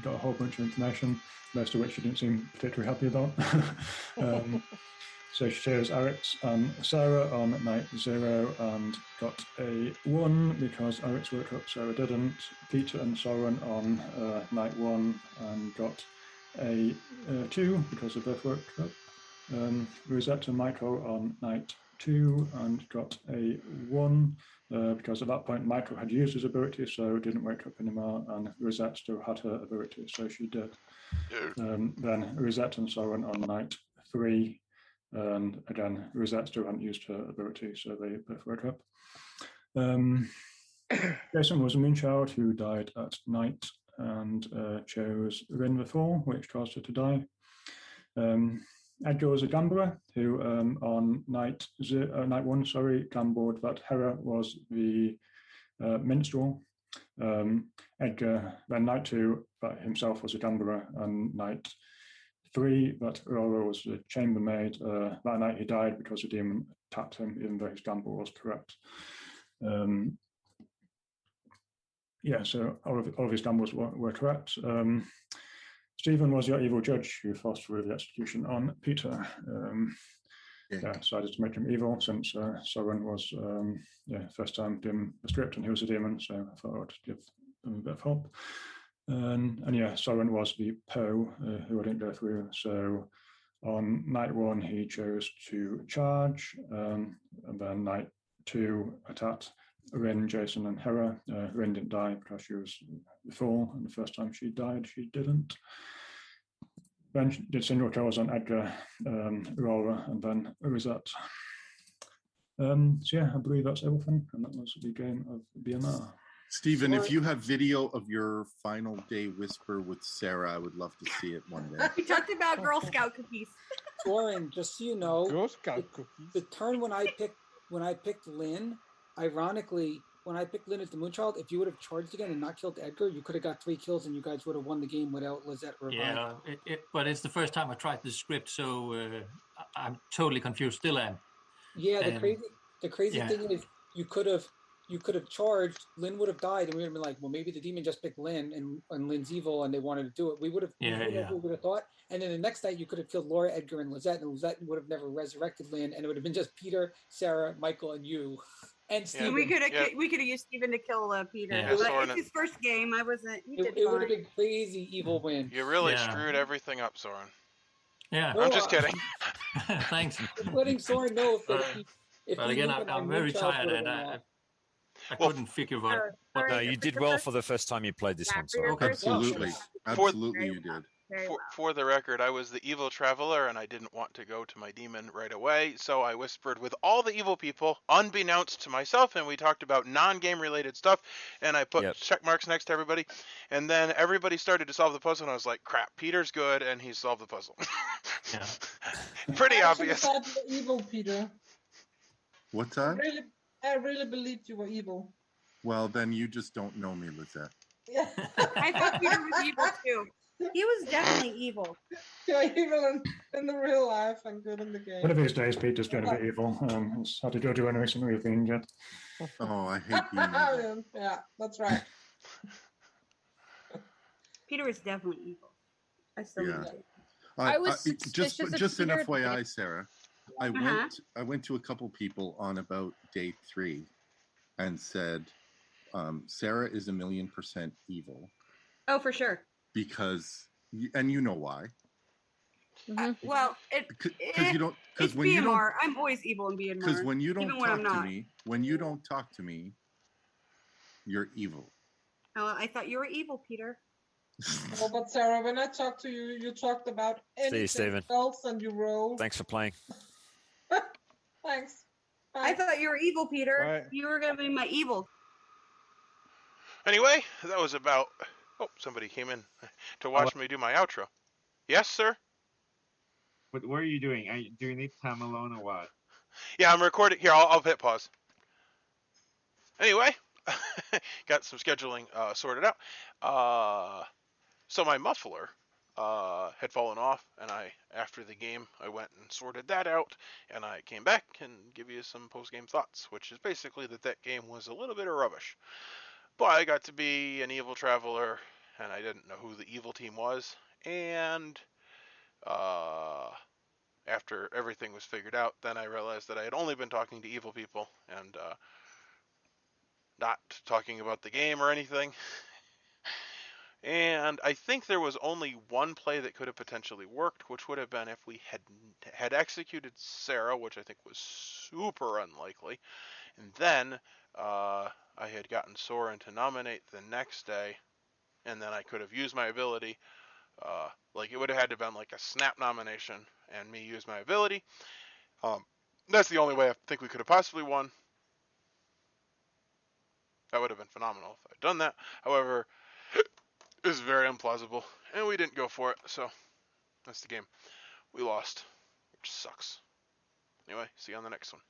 got a whole bunch of information, most of which she didn't seem particularly happy about. So she chose Aritz and Sarah on night 0 and got a 1 because Aritz worked up, Sarah didn't. Peter and Soren on night 1 and got a 2 because they both worked up. Rosetta and Michael on night 2 and got a 1 because at that point Michael had used his ability, so didn't wake up anymore, and Rosetta still had her ability, so she did. Then Rosetta and Soren on night 3, and again Rosetta still hadn't used her ability, so they both woke up. Jason was a moonchild who died at night and chose Rin the Fall, which caused her to die. Edgar was a gambler who on night 1, gambled that Hera was the minstrel. Edgar, then night 2, that himself was a gambler, and night 3, that Aurora was the chambermaid. That night he died because the demon attacked him, even though his gamble was correct. So all of his gambles were correct. Stephen was your evil judge who forced through the execution on Peter. Decided to make him evil since Soren was first time doing the script and he was a demon, so I thought I would give them a bit of help. And Soren was the Poe who I didn't go through. So on night 1 he chose to charge, and then night 2 attacked Rin, Jason, and Hera. Rin didn't die because she was the Fool, and the first time she died, she didn't. Then she did single kills on Edgar, Aurora, and then Rosette. I believe that's everything, and that was the game of BMR. Stephen, if you have video of your final day whisper with Sarah, I would love to see it one day. We talked about Girl Scout cookies. Soren, just so you know, Girl Scout cookies. The turn when I picked Lynn, ironically, when I picked Lynn as the Moonchild, if you would have charged again and not killed Edgar, you could have got 3 kills and you guys would have won the game without Lizette reviving. Yeah, but it's the first time I tried the script, so I'm totally confused. Still am. Yeah, the crazy thing is you could have charged. Lynn would have died, and we would have been like, well, maybe the demon just picked Lynn, and Lynn's evil, and they wanted to do it. We would have. We would have thought, and then the next night you could have killed Laura, Edgar, and Lizette, and Lizette would have never resurrected Lynn, and it would have been just Peter, Sarah, Michael, and you. And Steven. We could have used Steven to kill Peter. Yeah, but it's his first game. I wasn't. It would have been crazy evil win. You really screwed everything up, Soren. Yeah, I'm just kidding. Thanks. Letting Soren know if but again, I'm very tired, and I couldn't figure out. No, you did well for the first time you played this one. So absolutely you did. For the record, I was the evil traveler, and I didn't want to go to my demon right away, so I whispered with all the evil people, unbeknownst to myself, and we talked about non-game related stuff, and I put check marks next to everybody, and then everybody started to solve the puzzle, and I was like, crap, Peter's good, and he solved the puzzle. Pretty obvious. I thought you were evil, Peter. What's that? I really believed you were evil. Well, then you just don't know me, Lizette. Yeah. I thought Peter was evil too. He was definitely evil. You're evil in the real life and good in the game. One of these days, Peter's going to be evil. It's hard to go to any recently we've been yet. Oh, I hate being evil. Yeah, that's right. Peter is definitely evil. I still believe it. I was just an Peter FYI, Sarah. I went to a couple people on about day 3 and said, Sarah is 1,000,000% evil. Oh, for sure. Because, and you know why. Well, because when BMR. you don't, I'm always evil in BMR. because when you don't even when I'm talk to not. me, when you don't talk to me, you're evil. Oh, I thought you were evil, Peter. Well, but Sarah, when I talked to you, you talked about anything else and you rolled. Thanks for playing. Thanks. I thought you were evil, Peter. Right. You were going to be my evil. Anyway, that was about... Oh, somebody came in to watch me do my outro. Yes, sir? What are you doing? Do you need time alone or what? Yeah, I'm recording. Here, I'll hit pause. Anyway, got some scheduling sorted out. So my muffler had fallen off, and after the game, I went and sorted that out, and I came back and give you some post-game thoughts, which is basically that game was a little bit of rubbish. But I got to be an evil traveler, and I didn't know who the evil team was, and after everything was figured out, then I realized that I had only been talking to evil people, and not talking about the game or anything. And I think there was only one play that could have potentially worked, which would have been if we had executed Sarah, which I think was super unlikely. And then I had gotten Soren to nominate the next day, and then I could have used my ability. Like it would have had to have been like a snap nomination and me use my ability. That's the only way I think we could have possibly won. That would have been phenomenal if I'd done that. However, it was very implausible, and we didn't go for it, so that's the game. We lost, which sucks. Anyway, see you on the next one.